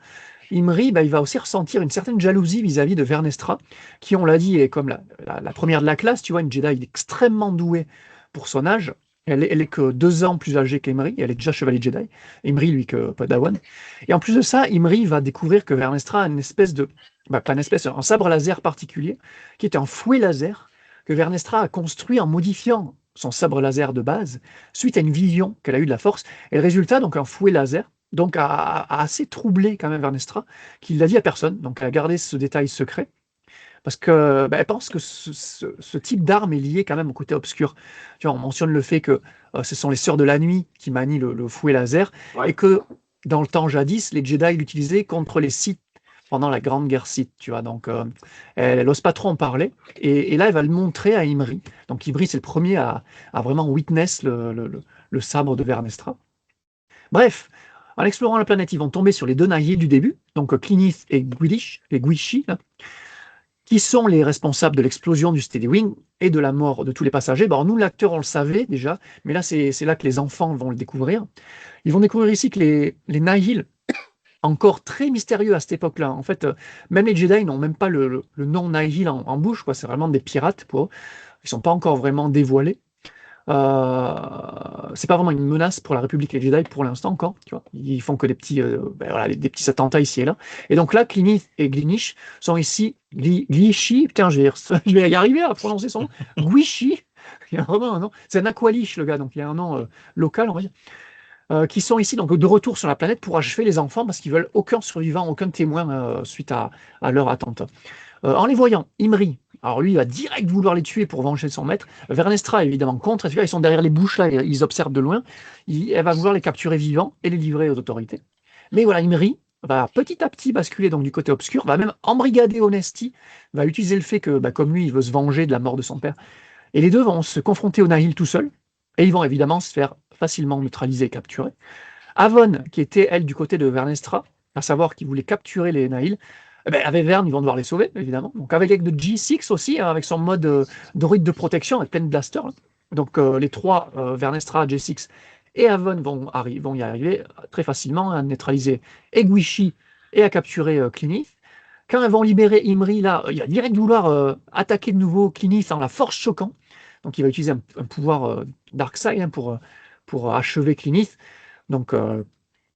Imri, il va aussi ressentir une certaine jalousie vis-à-vis de Vernestra, qui, on l'a dit, est comme la première de la classe, tu vois, une Jedi extrêmement douée pour son âge. Elle est que 2 ans plus âgée qu'Imri, elle est déjà chevalier Jedi. Imri, lui, que Padawan. Et en plus de ça, Imri va découvrir que Vernestra a une espèce de, pas une espèce, un sabre laser particulier, qui est un fouet laser que Vernestra a construit en modifiant son sabre laser de base, suite à une vision qu'elle a eue de la Force. Et le résultat, donc un fouet laser, donc a assez troublé quand même Vernestra, qu'il l'a dit à personne, donc elle a gardé ce détail secret, parce que elle pense que ce type d'arme est lié quand même au côté obscur. Tu vois, on mentionne le fait que ce sont les Sœurs de la Nuit qui manient le fouet laser, Ouais. et que dans le temps jadis, les Jedi l'utilisaient contre les Sith pendant la Grande Guerre Sith, tu vois, donc elle n'ose pas trop en parler, et là elle va le montrer à Imri. Donc Imri, c'est le premier à vraiment witness le sabre de Vernestra. Bref, en explorant la planète, ils vont tomber sur les deux Nihil du début, donc Clinith et Guichi, là, qui sont les responsables de l'explosion du Steady Wing et de la mort de tous les passagers. Nous, l'acteur, on le savait déjà, mais là, c'est là que les enfants vont le découvrir. Ils vont découvrir ici que les Nihil, encore très mystérieux à cette époque-là, en fait, même les Jedi n'ont même pas le nom Nihil en bouche, quoi. C'est vraiment des pirates pour eux. Ils ne sont pas encore vraiment dévoilés. C'est pas vraiment une menace pour la République et les Jedi pour l'instant encore, tu vois. Ils font que des petits, des petits attentats ici et là. Et donc là, Clinith et Glinish sont ici, Glishi, putain, je vais y arriver à prononcer son nom, Guichi, il y a vraiment un nom, c'est un Aqualish le gars, donc il y a un nom local, on va dire, qui sont ici donc de retour sur la planète pour achever les enfants parce qu'ils veulent aucun survivant, aucun témoin suite à leur attente. En les voyant, Imri, alors lui, il va direct vouloir les tuer pour venger son maître. Vernestra, évidemment, contre. Ils sont derrière les bouches, là, ils observent de loin. Elle va vouloir les capturer vivants et les livrer aux autorités. Mais voilà, Imri va petit à petit basculer donc, du côté obscur, va même embrigader Honesty, va utiliser le fait que, comme lui, il veut se venger de la mort de son père. Et les deux vont se confronter au Nihil tout seuls, et ils vont évidemment se faire facilement neutraliser et capturer. Avon, qui était, elle, du côté de Vernestra, à savoir qu'il voulait capturer les Nihil, avec Verne, ils vont devoir les sauver, évidemment. Donc avec l'aide de G6 aussi, hein, avec son mode droïde de protection, avec plein de blasters. Là. Donc les trois, Vernestra, G6 et Avon vont y arriver très facilement à neutraliser Eguichi et à capturer Clinith. Quand elles vont libérer Imri, là, il va direct vouloir attaquer de nouveau Clinith en la force choquant. Donc il va utiliser un pouvoir Darkseid hein, pour achever Clinith. Donc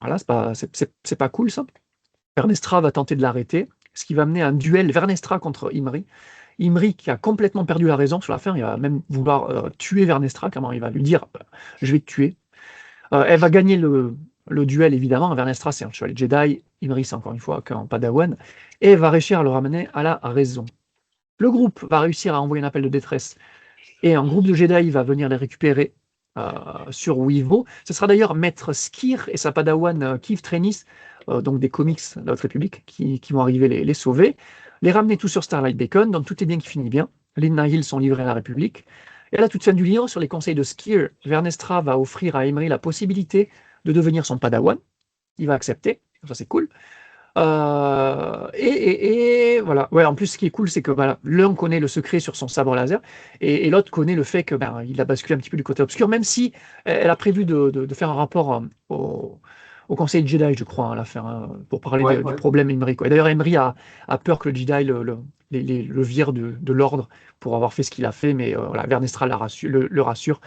voilà, c'est pas cool ça. Vernestra va tenter de l'arrêter, ce qui va mener à un duel Vernestra contre Imri. Imri qui a complètement perdu la raison sur la fin, il va même vouloir tuer Vernestra, comment il va lui dire je vais te tuer. Elle va gagner le duel évidemment, Vernestra c'est un chevalier Jedi, Imri c'est encore une fois qu'un padawan, et elle va réussir à le ramener à la raison. Le groupe va réussir à envoyer un appel de détresse, et un groupe de Jedi va venir les récupérer sur Weevo. Ce sera d'ailleurs Maître Skir et sa padawan Keeve Trennis, donc des comics de la Haute République, qui vont arriver les sauver, les ramener tous sur Starlight Beacon, donc tout est bien qui finit bien. Les Nihil sont livrés à la République. Et à la toute fin du livre, sur les conseils de Skir, Vernestra va offrir à Imri la possibilité de devenir son padawan. Il va accepter, ça c'est cool. Et voilà. Ouais, en plus, ce qui est cool, c'est que voilà, l'un connaît le secret sur son sabre laser et l'autre connaît le fait que il a basculé un petit peu du côté obscur, même si elle a prévu de faire un rapport au Conseil Jedi, je crois, à la fin, hein, pour parler Ouais, du ouais. problème Imri. Et d'ailleurs, Imri a peur que le Jedi le vire de l'ordre pour avoir fait ce qu'il a fait, mais voilà, Vernestra le rassure,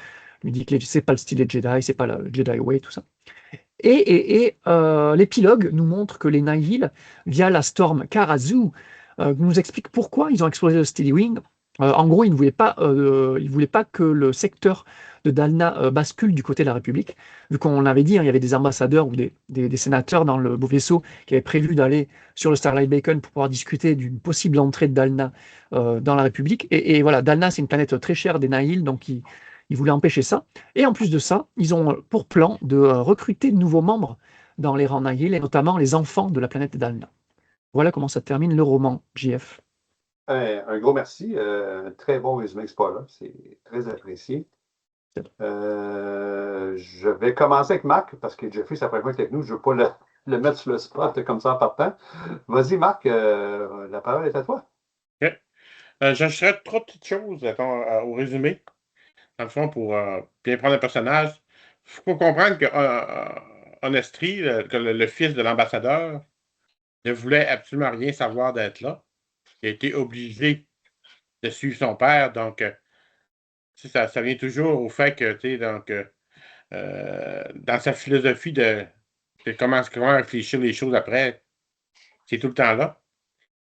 lui dit que c'est pas le style des Jedi, c'est pas le Jedi Way, tout ça. L'épilogue nous montre que les Nihil, via la Storm Karazu, nous explique pourquoi ils ont explosé le Steady Wing. En gros, ils ne voulaient pas que le secteur de Dalna bascule du côté de la République. Vu qu'on avait dit, hein, il y avait des ambassadeurs ou des sénateurs dans le beau vaisseau qui avaient prévu d'aller sur le Starlight Beacon pour pouvoir discuter d'une possible entrée de Dalna dans la République. Et voilà, Dalna, c'est une planète très chère des Nihil, donc ils voulaient empêcher ça. Et en plus de ça, ils ont pour plan de recruter de nouveaux membres dans les rangs Nihil, et notamment les enfants de la planète Dalna. Voilà comment ça termine le roman, JF. Un gros merci. Très bon résumé spoiler. C'est très apprécié. Je vais commencer avec Marc parce que Jeffrey, ça fait avec nous. Je ne veux pas le mettre sur le spot comme ça en partant. Vas-y, Marc, la parole est à toi. OK. J'ajouterais trois petites choses au résumé. Dans le fond, pour bien prendre un personnage, il faut comprendre que Honestry, que le fils de l'ambassadeur, ne voulait absolument rien savoir d'être là. Il a été obligé de suivre son père. Donc, ça vient toujours au fait que, tu sais, donc, dans sa philosophie de comment réfléchir les choses après, c'est tout le temps là.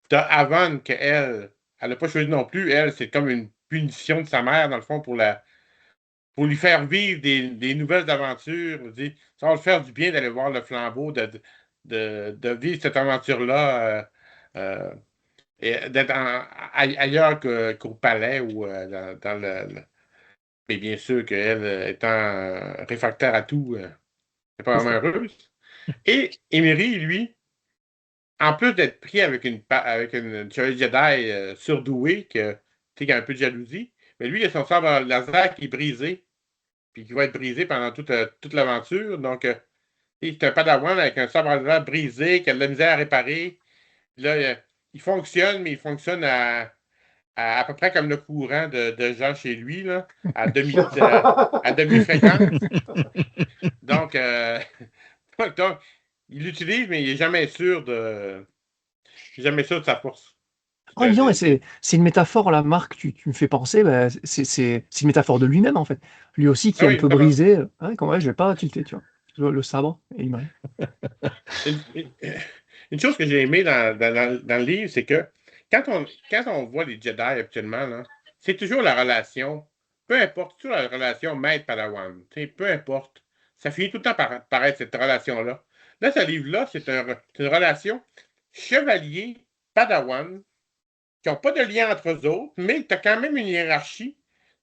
Tu as Avon, qu'elle, elle n'a pas choisi non plus. Elle, c'est comme une punition de sa mère, dans le fond, pour lui faire vivre des nouvelles aventures. Ça va le faire du bien d'aller voir le flambeau, de vivre cette aventure-là, et d'être ailleurs qu'au palais ou dans mais bien sûr qu'elle, étant réfractaire à tout, n'est pas vraiment heureuse. Et Emery, lui, en plus d'être pris avec une chevalier Jedi surdouée, qui a un peu de jalousie, mais lui, il a son sabre laser qui est brisé, puis qui va être brisé pendant toute l'aventure. Donc, c'est un padawan avec un sabre laser brisé, qui a de la misère à réparer. Puis là, il fonctionne, mais il fonctionne à peu près comme le courant de gens chez lui, là, à demi-fréquence. Donc, donc, il l'utilise, mais il n'est jamais sûr de sa force. Oh, disons, c'est une métaphore, la Marc, tu me fais penser, c'est une métaphore de lui-même, en fait. Lui aussi qui est un peu vraiment. brisé. Je vais pas tilter, tu vois. Le sabre, et il me Une chose que j'ai aimée dans le livre, c'est que quand on voit les Jedi actuellement, là, c'est toujours la relation, peu importe, toujours la relation maître-padawan, peu importe, ça finit tout le temps par être cette relation-là. Là, ce livre-là, c'est une relation chevalier-padawan qui n'ont pas de lien entre eux autres, mais tu as quand même une hiérarchie.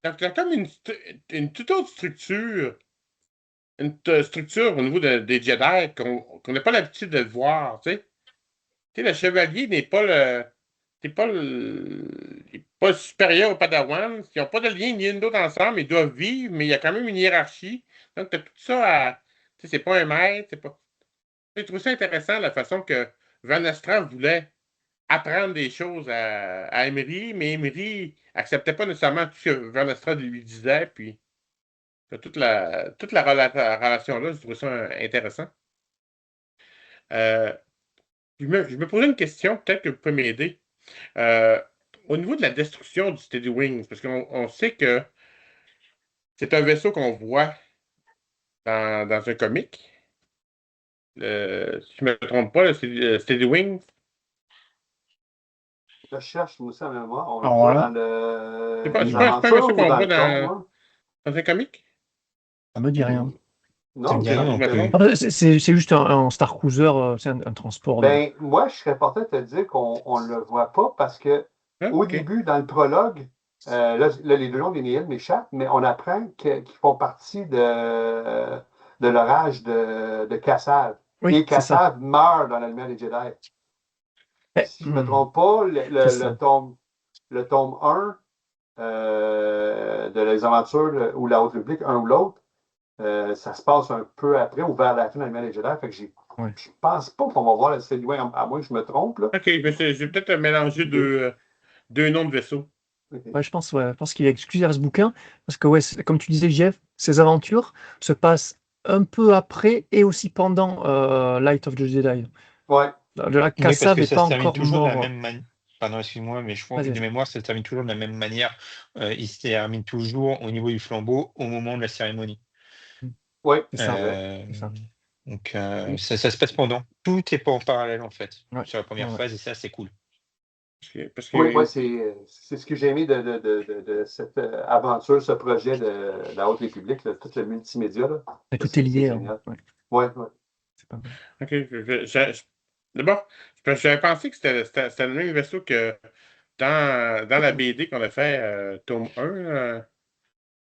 Donc, tu as comme une toute autre structure, structure au niveau des Jedi qu'on n'a pas l'habitude de voir, tu sais. Tu sais, le chevalier n'est pas il est pas supérieur au Padawan. Ils n'ont pas de lien ni l'un d'autre ensemble, ils doivent vivre, mais il y a quand même une hiérarchie. Donc, tu as tout ça à. Tu sais, c'est pas un maître, c'est pas. J'ai trouvé ça intéressant la façon que Van Astra voulait apprendre des choses à Emery, mais Emery acceptait pas nécessairement tout ce que Van Astra lui disait, puis toute la relation-là, je trouve ça intéressant. Euh, je me posais une question, peut-être que vous pouvez m'aider. Euh, Au niveau de la destruction du Steady Wings, parce qu'on sait que c'est un vaisseau qu'on voit dans un comic. Si je ne me trompe pas, c'est Steady Wings. Je cherche aussi en mémoire. On le Alors voit là, dans C'est pas, les c'est pas, c'est pas un vaisseau aventures ou qu'on dans voit le tome, hein? dans un comic? ça me dit rien. Ça Non, me dit Je rien non me plus. trompe. Après, c'est juste un Star Cruiser, c'est un transport. ben, moi, je serais porté à te dire qu'on ne le voit pas parce que Ah, au OK. début, dans le prologue, là, les deux noms des Néel m'échappent, mais on apprend qu'ils font partie de l'orage de Kassav. Oui, Et c'est ça. Kassav meurt dans la lumière des Jedi. Si je ne me trompe pas, C'est ça. le tome 1 de les aventures ou la Haute République, un ou l'autre, ça se passe un peu après ou vers la fin de la lumière des Jedi. Fait que Ouais. je pense pas qu'on va voir le Steady Wing, à moins que je me trompe. Là. OK, mais j'ai peut-être mélangé deux noms de vaisseaux. OK. Ouais, je pense qu'il est exclusif à ce bouquin, parce que, ouais, comme tu disais, Jeff, ces aventures se passent un peu après et aussi pendant Light of the Jedi. Ouais. De la Oui, parce Kassav que n'est ça pas se termine encore toujours de la mort. même manière. Pardon, excuse-moi, mais je crois que Vas-y, de vas-y. mémoire, ça se termine toujours de la même manière. Il se termine toujours au niveau du flambeau au moment de la cérémonie. Ouais, C'est c'est ça. vrai. C'est ça. Donc, Oui. ça se passe pendant. Tout est pas en parallèle, en fait, Ouais. sur la première Ouais. phase, et ça, c'est cool. Parce Oui, que c'est ce que j'ai aimé de cette aventure, ce projet de la Haute République, là, tout le multimédia. Là. Et Ça, tout est c'est lié. Hein. génial. Ouais, Ouais, ouais. c'est pas mal. OK. D'abord, j'avais pensé que c'était le même vaisseau que dans la BD qu'on a fait, tome 1,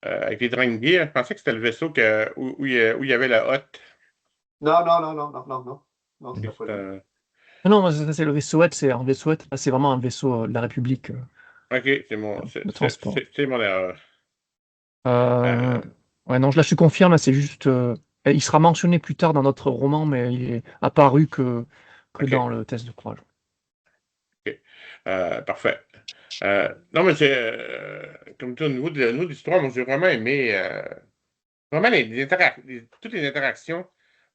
avec les Drengir. Je pensais que c'était le vaisseau où il y avait la hotte. Non, non, non, non, non, non, non. Non, c'était pas lui. Non, moi, c'est le vaisseauette, c'est un vaisseauette. Là, c'est vraiment un vaisseau de la République OK, c'est mon, de transport. c'est mon erreur. Euh, Euh, ouais, non, là, je te confirme, là, c'est juste. Il sera mentionné plus tard dans notre roman, mais il est apparu que OK, dans le test de courage. OK. Parfait. Non, mais comme tu dis, au niveau de l'histoire, moi, j'ai vraiment aimé vraiment toutes les interactions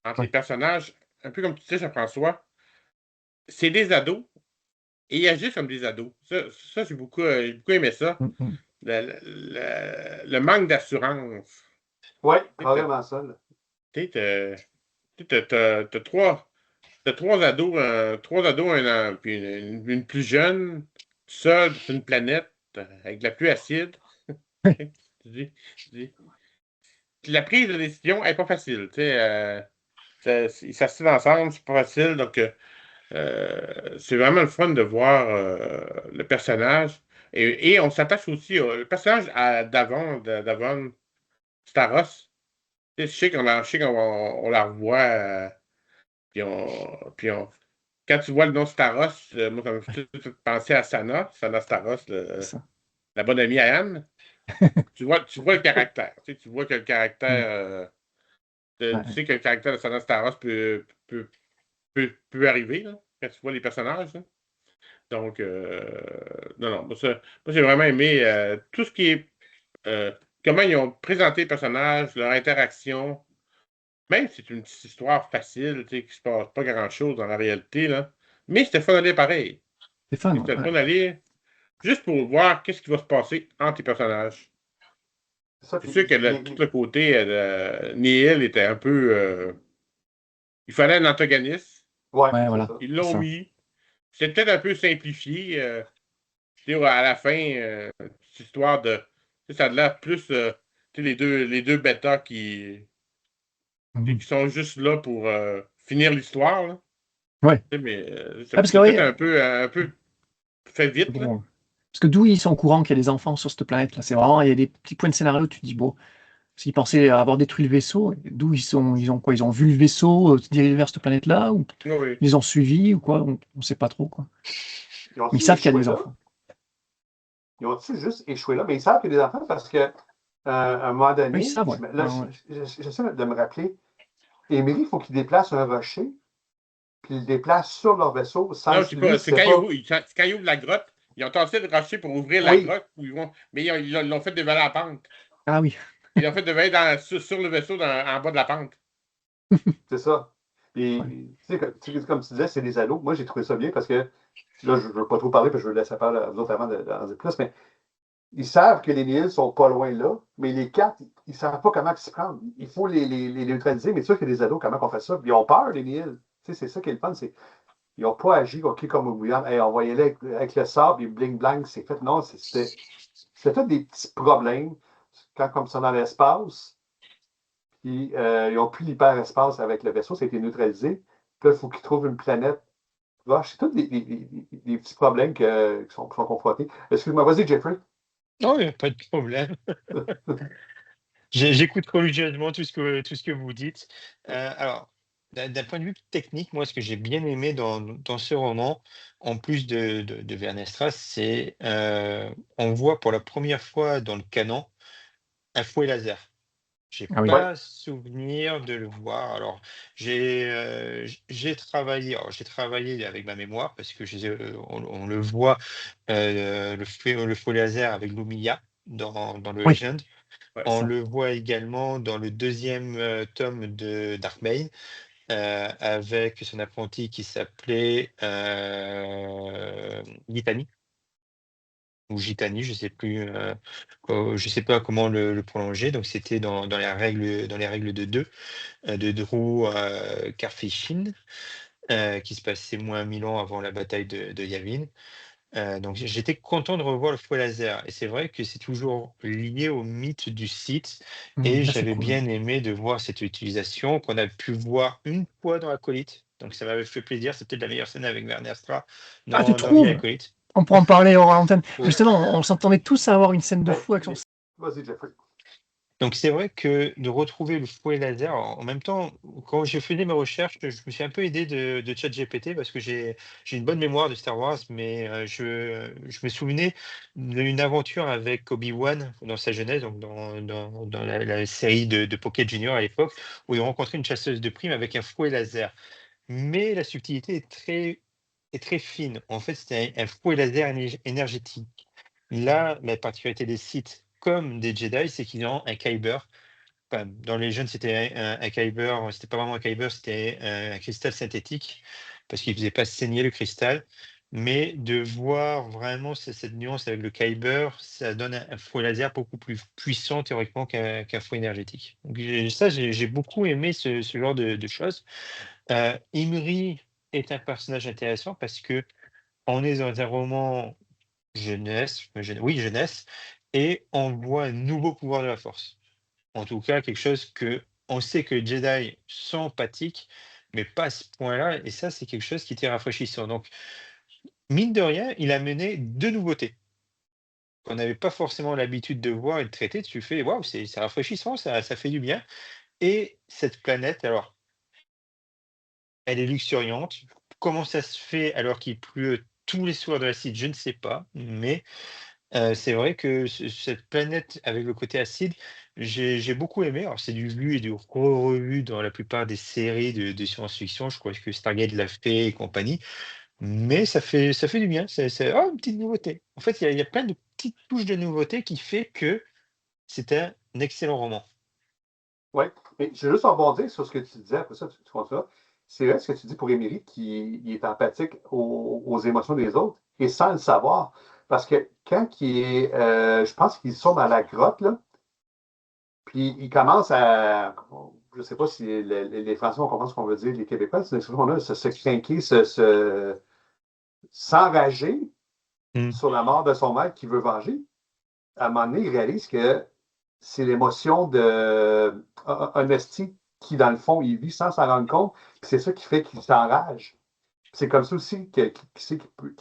entre les Ouais. personnages. Un peu comme tu sais, Jean-François, c'est des ados et ils agissent comme des ados. Ça j'ai beaucoup aimé ça. Mm. Le manque d'assurance. Ouais, Tu sais, carrément ça. Là. t'as trois ados, puis une plus jeune, seule sur une planète, avec de la pluie acide. Tu dis, tu dis, la prise de décision n'est pas facile. Tu sais, ils s'assinent ensemble, c'est pas facile. Donc, c'est vraiment le fun de voir le personnage. Et on s'attache aussi au le personnage d'Avon Staros. Tu sais, je sais qu'on la revoit, puis quand tu vois le nom Staros, moi, ça me fait tout penser à Sana Staros, C'est ça. la bonne amie à Anne. Tu vois le caractère. Tu vois que le caractère. Mm. Tu Ouais. sais que le caractère de Sana Staros peut arriver, là, quand tu vois les personnages. Là. Donc, non, non. Moi, j'ai vraiment aimé tout ce qui est. euh, comment ils ont présenté les personnages, leur interaction. Même si c'est une petite histoire facile, tu sais, qui se passe pas grand-chose dans la réalité, là. Mais c'était fun à lire pareil. C'est fun. C'était Ouais. fun à lire juste pour voir qu'est-ce qui va se passer entre les personnages. C'est ça, C'est puis sûr que tout le côté de Neil était un peu. Il fallait un antagoniste. ouais, Ouais, c'est voilà. ça. Ils C'est l'ont ça. mis. C'est peut-être un peu simplifié. Tu sais, à la fin, cette histoire de. Tu sais, ça a l'air plus. Tu sais, les deux bêtas tu sais, Mhm. qui sont juste là pour finir l'histoire. Là. Ouais. Tu sais, mais Ah, parce que, c'est peut-être ouais, un peu fait vite. Là. bon. Parce que d'où ils sont au courant qu'il y a des enfants sur cette planète-là. C'est vraiment, il y a des petits points de scénario où tu te dis, bon, s'ils pensaient avoir détruit le vaisseau, d'où ils ont quoi? Ils ont vu le vaisseau se diriger vers cette planète-là, ou Oui, oui. ils les ont suivis, ou quoi? On ne sait pas trop, quoi. Ils Mais ils ont-tu savent qu'il y a échoué des là? enfants. Ils ont-tu juste échoué là? Mais ils savent qu'il y a des enfants parce que à un moment Oui, ils donné, savent, ouais. là, Ouais, ouais. j'essaie de me rappeler, Émilie, il faut qu'il déplace un rocher, puis il le déplace sur leur vaisseau Non, sans c'est lui, pas. C'est c'était pas. quand ils ouvrent la grotte. Ils ont tenté de racheter pour ouvrir la Oui, grotte. Mais ils l'ont fait dévaler la pente. Ah oui. Ils l'ont fait dévaler sur le vaisseau en bas de la pente. c'est ça. Et Ouais. comme tu disais, c'est des anneaux. Moi, j'ai trouvé ça bien parce que là, je ne veux pas trop parler parce que je veux laisser parler à vous autres avant d'en dire plus, mais ils savent que les Nihils sont pas loin là, mais les cartes, ils ne savent pas comment s'y prendre. Il faut les neutraliser, mais tu sais qu'il y a des ados, comment on fait ça? Puis ils ont peur, les Nihils. Tu sais, c'est ça qui est le fun, c'est ils n'ont pas agi OK, comme William. Hey, on va y aller avec le sable, et bling blang, c'est fait. Non, c'était tous des petits problèmes quand comme ça dans l'espace. Puis ils n'ont plus l'hyperespace avec le vaisseau, ça a été neutralisé. Puis là, il faut qu'ils trouvent une planète proche. C'est tous des petits problèmes qui sont confrontés. Excuse-moi, vas-y, Jeffrey. Non, il n'y a pas de problème. J'écoute religieusement tout ce que vous dites. Alors, d'un point de vue technique, moi, ce que j'ai bien aimé dans ce roman, en plus de Vernestra, c'est on voit pour la première fois dans le canon un fouet laser. J'ai Ah oui. Ouais. pas souvenir de le voir. Alors, j'ai travaillé avec ma mémoire parce que on le voit, le fouet laser avec Lumia dans le Oui, Legend. Ouais. On ça. le voit également dans le deuxième tome de Darkbane, avec son apprenti qui s'appelait Gitani ou Gitani, je sais plus, je sais pas comment le prolonger. Donc c'était dans les règles de 2 de Drew Karfyshyn, qui se passait moins 1000 ans avant la bataille de Yavin. Donc j'étais content de revoir le fouet laser et c'est vrai que c'est toujours lié au mythe du site et Là, c'est j'avais cool. bien aimé de voir cette utilisation qu'on a pu voir une fois dans Acolyte. Donc ça m'avait fait plaisir, c'est peut-être la meilleure scène avec Werner Stra Ah, tu dans The trouves? Acolyte. On pourra en parler hors antenne. Ouais. Justement, on s'entendait tous à avoir une scène de Hey, fou avec son. vas-y, Jeffrey. Donc c'est vrai que de retrouver le fouet laser, en même temps, quand je faisais mes recherches, je me suis un peu aidé de ChatGPT parce que j'ai une bonne mémoire de Star Wars, mais je me souvenais d'une aventure avec Obi-Wan dans sa jeunesse, donc dans la série de Pocket Junior à l'époque, où il rencontrait une chasseuse de primes avec un fouet laser. Mais la subtilité est très fine. En fait, c'était un fouet laser énergétique. Là, la particularité des Sith, comme des Jedi, c'est qu'ils ont un kyber. Enfin, dans les jeunes, c'était un kyber, c'était pas vraiment un kyber, c'était un cristal synthétique, parce qu'ils ne faisaient pas saigner le cristal. Mais de voir vraiment cette nuance avec le kyber, ça donne un fouet laser beaucoup plus puissant théoriquement qu'un fouet énergétique. Donc, j'ai beaucoup aimé ce genre de choses. Imri est un personnage intéressant parce que on est dans un roman jeunesse, oui, jeunesse, et on voit un nouveau pouvoir de la force. En tout cas, quelque chose que on sait que les Jedi sont empathiques, mais pas à ce point-là. Et ça, c'est quelque chose qui était rafraîchissant. Donc, mine de rien, il a mené deux nouveautés qu'on n'avait pas forcément l'habitude de voir et de traiter. Tu fais, waouh, c'est rafraîchissant, ça fait du bien. Et cette planète, alors, elle est luxuriante. Comment ça se fait alors qu'il pleut tous les soirs de l'acide, je ne sais pas. Mais c'est vrai que cette planète avec le côté acide, j'ai beaucoup aimé. Alors, c'est du vu et du revu dans la plupart des séries de science-fiction. Je crois que Stargate l'a fait et compagnie. Mais ça fait du bien. Oh, une petite nouveauté. En fait, il y a plein de petites touches de nouveauté qui fait que c'est un excellent roman. Oui, mais je veux juste rebondir sur ce que tu disais, après ça, tu continueras. C'est vrai ce que tu dis pour Émilie, qui est empathique aux émotions des autres, et sans le savoir. Parce que quand il est, je pense qu'ils sont dans la grotte, là, puis il commence à, je ne sais pas si les Français vont comprendre ce qu'on veut dire, les Québécois, c'est l'expression qu'on a, se craquer, s'enrager Mm. sur la mort de son maître qui veut venger. À un moment donné, il réalise que c'est l'émotion de honesty qui, dans le fond, il vit sans s'en rendre compte. Puis c'est ça qui fait qu'il s'enrage. C'est comme ça aussi qui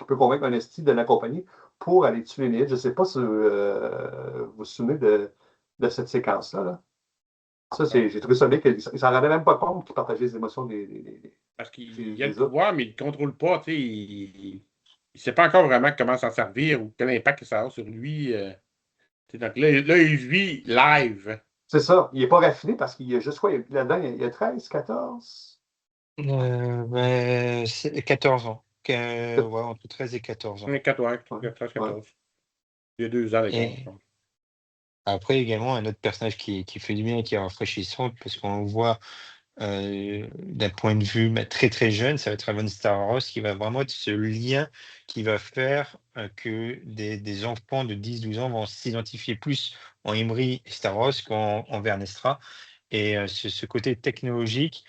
peut convaincre Honesty de l'accompagner pour aller tuer Néhit. Je ne sais pas si vous vous souvenez de cette séquence-là. Là. Ça, j'ai trouvé ça bien qu'il ne s'en rendait même pas compte qu'il partageait les émotions Parce qu'il a le des autres. pouvoir, mais il ne le contrôle pas. Tu sais, il ne sait pas encore vraiment comment s'en servir ou quel impact que ça a sur lui. Tu sais, donc là, il vit live. C'est ça. Il n'est pas raffiné parce qu'il y a juste quoi? Là-dedans, il y a 13, 14. C'est 14 ans. Ouais, entre 13 et 14 ans. 14, Ouais, 13, ouais. 14. Il y a 2 ans d'écart. Et après, également, un autre personnage qui fait du bien et qui est rafraîchissant, parce qu'on voit d'un point de vue très très jeune, ça va être Evan Starros qui va vraiment être ce lien qui va faire que des enfants de 10-12 ans vont s'identifier plus en Imri et Starros qu'en Vernestra. Et ce côté technologique,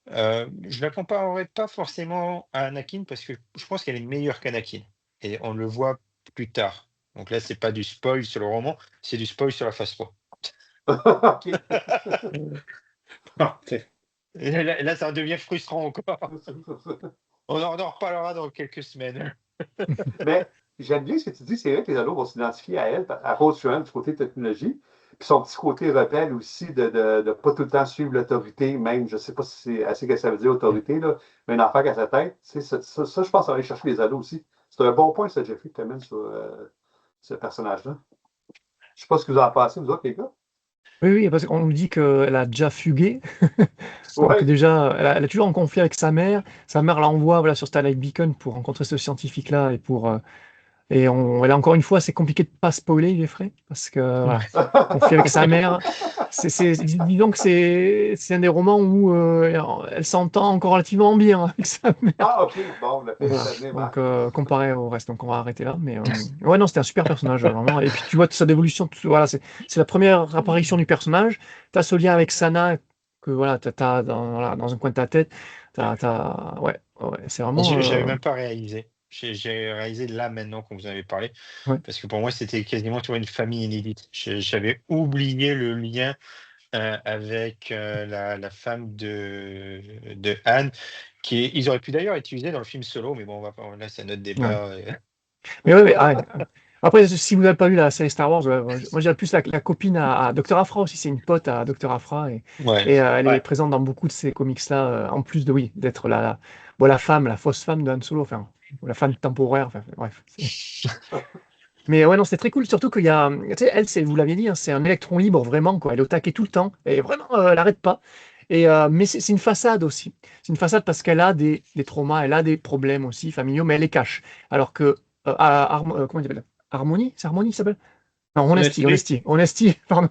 je la comparerais pas forcément à Anakin parce que je pense qu'elle est meilleure qu'Anakin. Et on le voit plus tard. Donc là, c'est pas du spoil sur le roman, c'est du spoil sur la phase 3. OK. Et là, ça devient frustrant encore. On en reparlera dans quelques semaines. Mais j'aime bien ce que tu dis, c'est vrai que les ados vont s'identifier à elle, à cause justement du côté technologie, puis son petit côté rebelle aussi de pas tout le temps suivre l'autorité, même, je sais pas si c'est assez que ça veut dire autorité, là, mais une affaire à sa tête, ça, je pense, ça va aller chercher les ados aussi. C'est un bon point, ça, Jeffrey, que tu amènes sur ce personnage-là. Je sais pas ce que vous en pensez, vous autres, les gars. Oui, parce qu'on nous dit qu'elle a déjà fugué. Donc Ouais. déjà, elle a toujours en conflit avec sa mère. Sa mère l'envoie voilà, sur Starlight Beacon pour rencontrer ce scientifique-là. Et là, encore une fois, c'est compliqué de ne pas spoiler, Jeffrey, parce que voilà, conflit avec sa mère. Disons que c'est un des romans où elle s'entend encore relativement bien avec sa mère. Ah, OK, bon, le fait Voilà. ça venait, Donc, Marc. comparé au reste, donc on va arrêter là. Mais ouais, non, c'était un super personnage, vraiment. Et puis tu vois toute sa dévolution. Voilà, c'est la première apparition du personnage. Tu as ce lien avec Sana que voilà, t'as voilà, dans un coin de ta tête. Ouais, c'est Et vraiment. j'avais même pas réalisé. J'ai réalisé là maintenant qu'on vous en avez parlé, Ouais. parce que pour moi c'était quasiment tu vois, une famille inédite. J'avais oublié le lien avec la femme de Anne, ils auraient pu d'ailleurs utiliser dans le film Solo, mais bon, là c'est notre Ouais. débat. Mais ouais, après, si vous n'avez pas vu la série Star Wars, moi j'ai plus la copine à Dr. Afra aussi, c'est une pote à Dr. Afra et Ouais. elle est présente dans beaucoup de ces comics-là, en plus de oui, d'être la femme, la fausse femme de Han Solo, enfin, ou la femme temporaire, enfin, bref. Mais ouais, non, c'est très cool, surtout qu'il y a, tu sais, elle, vous l'aviez dit, hein, c'est un électron libre, vraiment, quoi. Elle est au taquet tout le temps, et vraiment, elle n'arrête pas. Mais c'est une façade aussi. C'est une façade parce qu'elle a des traumas, elle a des problèmes aussi familiaux, mais elle les cache. Alors que, comment il s'appelle? Harmony? C'est Harmony qui s'appelle? Non, Honesty, pardon.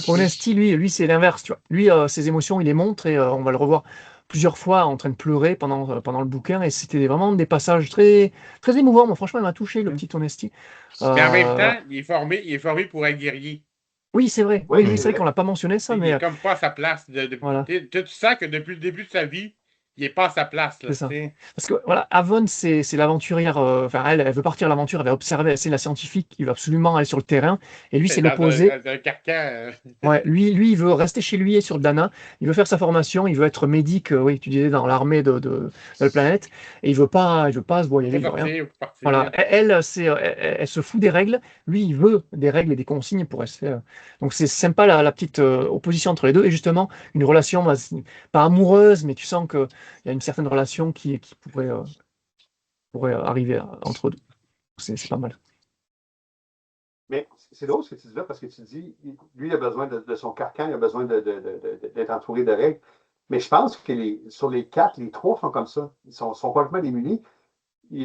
Honesty, lui c'est l'inverse, tu vois. Lui, ses émotions, il les montre et on va le revoir plusieurs fois en train de pleurer pendant le bouquin. Et c'était vraiment des passages très, très émouvants. Moi, franchement, il m'a touché, le petit Honesty. Et en même temps, Ouais. il est formé pour être guerrier. Oui, c'est vrai. Oui, Oui, c'est c'est vrai vrai. qu'on l'a pas mentionné ça, Il mais est comme pas à sa place. voilà. Tu sens que depuis le début de sa vie, il est pas à sa place. Là, C'est ça. Parce que voilà, Avon, c'est l'aventurière. Enfin, elle veut partir à l'aventure, elle va observer. C'est la scientifique qui veut absolument aller sur le terrain. Et lui, c'est dans l'opposé. un carcan. Ouais, lui, il veut rester chez lui et sur Dana. Il veut faire sa formation. Il veut être médic. Oui, tu disais dans l'armée de la planète. Et il veut pas se voyager. Pas Il veut rien. sortir, pas Voilà. partir. Elle se fout des règles. Lui, il veut des règles et des consignes pour rester. Donc c'est sympa la petite opposition entre les deux. Et justement, une relation pas amoureuse, mais tu sens qu'il y a une certaine relation qui pourrait arriver entre eux deux. C'est pas mal. Mais c'est drôle ce que tu dis là, parce que tu dis, lui, il a besoin de son carcan, il a besoin d'être entouré de règles. Mais je pense que sur les quatre, les trois sont comme ça. Ils sont complètement démunis. On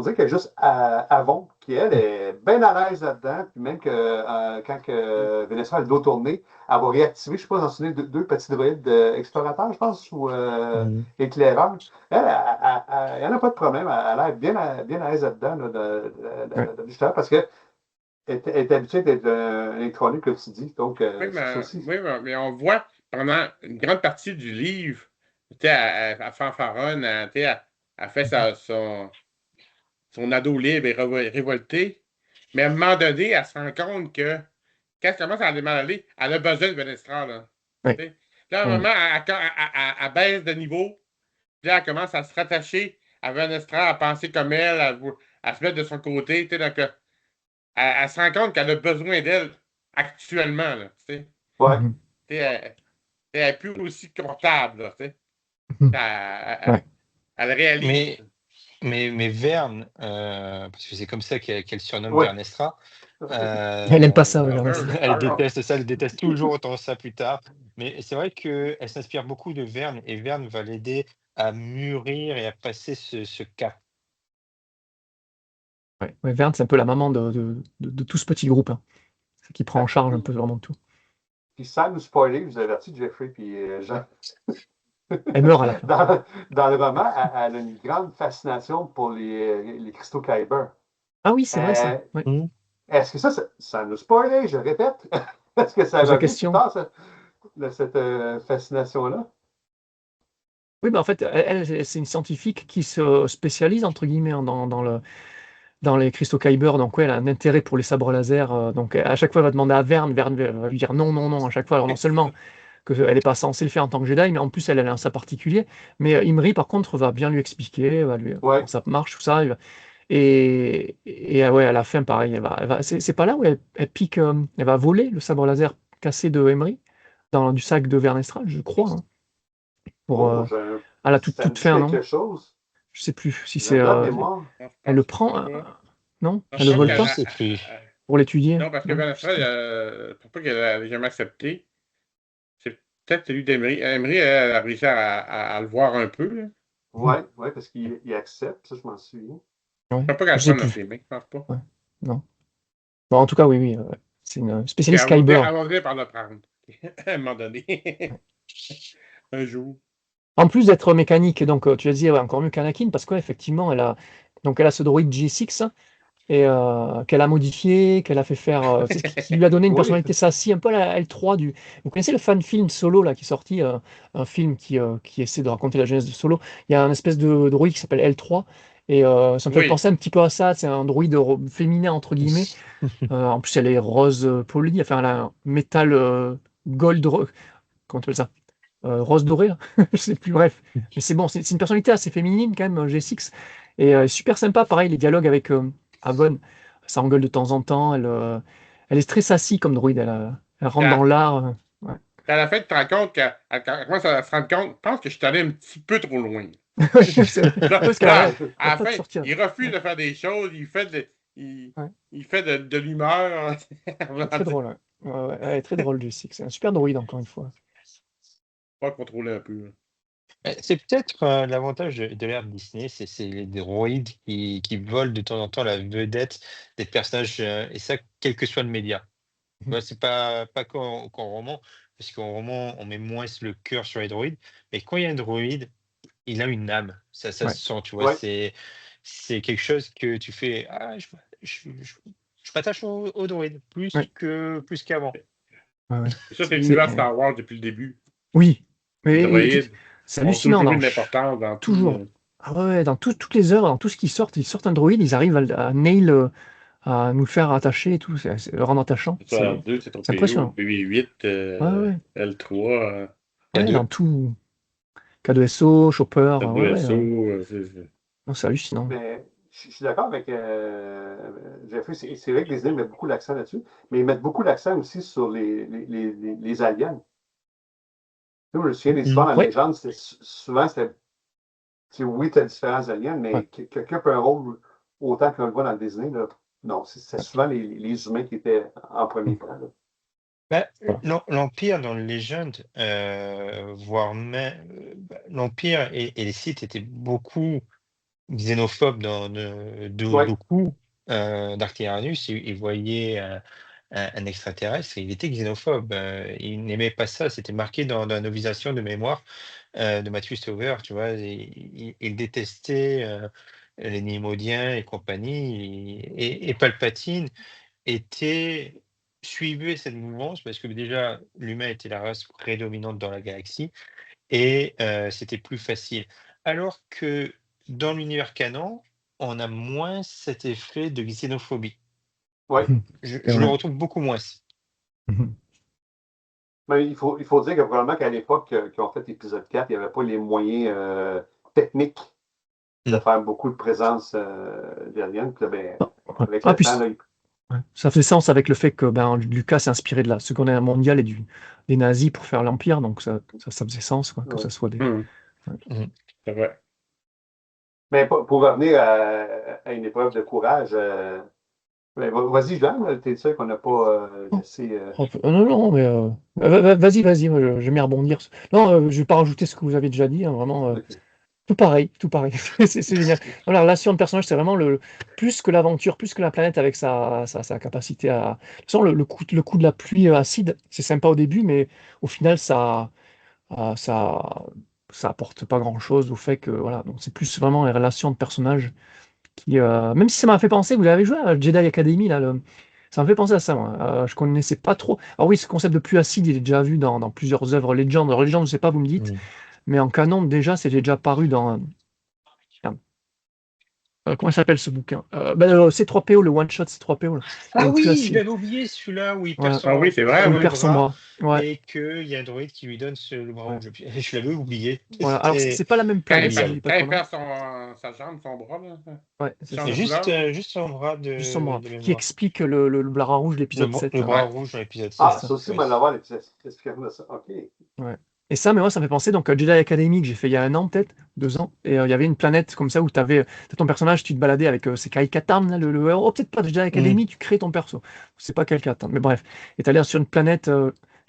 dirait qu'il y a juste Avon, qui, elle, est bien à l'aise là-dedans. Puis même que quand Vanessa a le dos tourné, elle va réactiver, je ne sais pas, dans souvenir, deux petits droïdes explorateurs, je pense, ou éclaireurs. Elle n'y en a pas de problème. Elle a l'air bien à l'aise là-dedans, Ouais. justement, parce que elle est habituée d'être électronique, comme tu dis. Donc, Oui, ça aussi. mais on voit pendant une grande partie du livre, tu sais, elle fanfaronne, tu sais, elle fait son ado libre et révolté. Mais à un moment donné, elle se rend compte que quand elle commence à aller mal aller, elle a besoin de Venestra. Là, Ouais. tu sais. Là, à un moment, elle baisse de niveau. Puis là, elle commence à se rattacher à Venestra, à penser comme elle, à se mettre de son côté. Tu sais, donc, elle se rend compte qu'elle a besoin d'elle actuellement. Là, tu sais. Ouais. Mhm. Tu sais, elle n'est plus aussi comptable. Là, tu sais. Mhm. Ouais. Elle réalise. Mais Verne, parce que c'est comme ça qu'elle surnomme Ouais. Vernestra, Elle aime pas ça, Vanessa. elle déteste ça, elle déteste toujours autant ça plus tard. Mais c'est vrai qu'elle s'inspire beaucoup de Verne et Verne va l'aider à mûrir et à passer ce cap. Ouais. Ouais, Verne, c'est un peu la maman de tout ce petit groupe, hein. C'est qui prend en charge un peu vraiment tout. Puis sans nous spoiler, je vous avertis, Jeffrey puis Jean. Elle meurt à la fin. Dans le roman, elle a une grande fascination pour les cristaux Kyber. Ah oui, c'est vrai ça. Ouais. Est-ce que ça nous spoilait, je répète? Est-ce que ça Pose la revient plus question. tard, cette fascination-là? Oui, en fait, elle, c'est une scientifique qui se spécialise, entre guillemets, dans les cristaux Kyber. Donc, ouais, elle a un intérêt pour les sabres laser. Donc, à chaque fois, elle va demander à Verne. Verne va lui dire non, non, non, à chaque fois. Alors, non seulement qu'elle n'est pas censée le faire en tant que Jedi, mais en plus, elle a un ça particulier. Mais Imri, par contre, va bien lui expliquer comment ça marche, tout ça. Et ouais, à la fin, pareil, c'est pas là où elle pique, elle va voler le sabre laser cassé de Emery du sac de Vernestral, je crois, hein, pour, à la ça me toute dit fin, non? quelque chose. Je sais plus si J'ai c'est. un blanc de mémoire. Elle le prend, non? Elle le Je pense vole qu'elle pas Je sais plus. pour l'étudier? Non, parce que Non? Vanessa, je pense pas qu'elle a jamais accepté. C'est peut-être celui d'Emery. Emery, elle a réussi à le voir un peu. Là. Ouais, parce qu'il accepte, ça, je m'en souviens. Ouais. Je pense pas qu'elle Je sais le prenne dans plus. ses mains, je pense pas. Ouais. Non. Bon, en tout cas, oui, oui. C'est une spécialiste Elle Kyber. va venir par le prendre. À un moment donné. Un jour. En plus d'être mécanique, donc tu as dit ouais, encore mieux qu'Anakin, parce qu'effectivement, elle a ce droïde G6 et qu'elle a modifié, qu'elle a fait faire, qui lui a donné une Oui. personnalité sassy, un peu la L3 du. Vous connaissez le fan film Solo là qui est sorti, un film qui essaie de raconter la genèse de Solo. Il y a un espèce de droïde qui s'appelle L3 et ça me fait Oui. penser un petit peu à ça. C'est un droïde féminin entre guillemets. En plus, elle est rose polie, enfin elle a un métal gold, comment tu appelles ça? Rose dorée, là. Je sais plus, bref. Mais c'est bon, c'est une personnalité assez féminine quand même, G6. Et super sympa, pareil, les dialogues avec Avon, ça engueule de temps en temps. Elle est très sassy comme druide, elle rentre dans l'art. Ouais. À la fin, tu te rends compte qu'elle commence à se rendre compte, je pense que je suis allé un petit peu trop loin. Parce qu'elle Là, a à la pas de fin, sortir. il refuse de faire des choses, il fait de l'humeur. Très drôle, ouais. Ouais, elle est très drôle, G6. C'est un super druide, encore une fois. Pas contrôler un peu. C'est peut-être l'avantage de l'ère Disney, c'est les droïdes qui volent de temps en temps la vedette des personnages, et ça, quel que soit le média. Ouais, c'est pas qu'en roman, parce qu'en roman, on met moins le cœur sur les droïdes, mais quand il y a un droïde, il a une âme, ça se Ouais. sent, tu vois, Ouais. c'est quelque chose que tu fais, je m'attache au droïde plus Ouais. qu'avant. Ouais. Et ça, c'est l'univers Star Wars depuis le début. Oui. Les Mais droïdes c'est ont hallucinant. toujours eu de l'importance dans tout. Toujours. Ah ouais, dans toutes les œuvres, dans tout ce qui sort, ils sortent un droïde, ils arrivent à nail, à nous le faire attacher et tout, le rendre attachant. C'est ça, 2, c'est C'est impressionnant. BB-8, Ouais. L3, Ouais, K2. dans tout. K2SO, Chopper, ouais. W2SO. Non, c'est hallucinant. Mais je suis d'accord avec Jeffrey. C'est vrai que Disney met beaucoup l'accent là-dessus, mais ils mettent beaucoup l'accent aussi sur les aliens. Tu sais, je me souviens des histoires dans la Ouais. légende, souvent, oui, tu as différents aliens, mais Ouais. quelqu'un peut un rôle autant qu'on le voit dans le Disney. Là. Non, c'est souvent les humains qui étaient en premier plan. Là. Bah, Voilà. l'Empire dans le Legend, voire même l'Empire et les Sith étaient beaucoup xénophobes de Ouais. Dooku, Dark Tyrannus, il voyait un extraterrestre, et il était xénophobe. Il n'aimait pas ça, c'était marqué dans la novelisation de mémoire de Matthew Stover, tu vois. Il détestait les Némodiens et compagnie, et Palpatine suivait cette mouvance parce que déjà l'humain était la race prédominante dans la galaxie et c'était plus facile. Alors que dans l'univers canon, on a moins cet effet de xénophobie. Ouais. Je C'est le vrai. retrouve beaucoup moins. Mais il faut dire que probablement qu'à l'époque qu'ils ont fait l'épisode 4, il n'y avait pas les moyens techniques de faire beaucoup de présence d'aliens. Puis là, ben, Ouais. avec Ah, le puis temps, là, ça fait sens avec le fait que Lucas s'est inspiré de la Seconde Guerre mondiale et des nazis pour faire l'Empire, donc ça faisait sens, quoi, que ça soit des. C'est vrai. Mais pour revenir à une épreuve de courage, ben, vas-y, Jean, t'es sûr qu'on n'a pas laissé. Non, non, mais vas-y, moi, j'aime bien rebondir. Non, je vais pas rajouter ce que vous avez déjà dit, hein, vraiment. Tout pareil, tout pareil. C'est génial. Non, la relation de personnage, c'est vraiment plus que l'aventure, plus que la planète avec sa capacité à. De toute façon, le coup de la pluie acide, c'est sympa au début, mais au final, ça ça apporte pas grand-chose au fait que, voilà, donc c'est plus vraiment les relations de personnages qui, même si ça m'a fait penser, vous avez joué à Jedi Academy, là, ça m'a fait penser à ça, moi. Je connaissais pas trop. Alors oui, ce concept de pluie acide, il est déjà vu dans plusieurs œuvres Legend. Alors Legend, je sais pas, vous me dites, mais en canon, déjà, c'était déjà paru dans... merde. Comment il s'appelle ce bouquin? C3PO, le one-shot C3PO, là. Il y a Ah une pluie oui, je acide. l'avais oublié celui-là où il perd Voilà. Ah oui, c'est vrai, son Où il oui. perd son bras bras. Ouais, et qu'il y a un droïde qui lui donne le bras ouais. rouge. Je l'avais oublié. Voilà. Alors, c'est C'était pas la même Quand il planète, si je perd, dis oubliable. pas de quand il conneries. perd sa jambe, son bras, là, Ouais, il c'est change ça. de Juste, couleur. juste son bras Juste son bras. de Qui mémoire. explique le bras rouge de l'épisode 7. Le bras Ouais. rouge dans l'épisode C'est Ah, 7. ça. ça aussi, on Oui. va l'avoir, l'explication de ça. OK. Ouais. Et ça, mais moi, ça me fait penser donc à Jedi Academy que j'ai fait il y a 1 an, peut-être, 2 ans. Et il y avait une planète comme ça où t'as ton personnage, tu te baladais avec c'est Kai Katarn, là, le héros. Oh, peut-être pas Jedi Academy, tu crées ton perso. C'est pas Kai Katarn, mais bref. Et t'allais sur une planète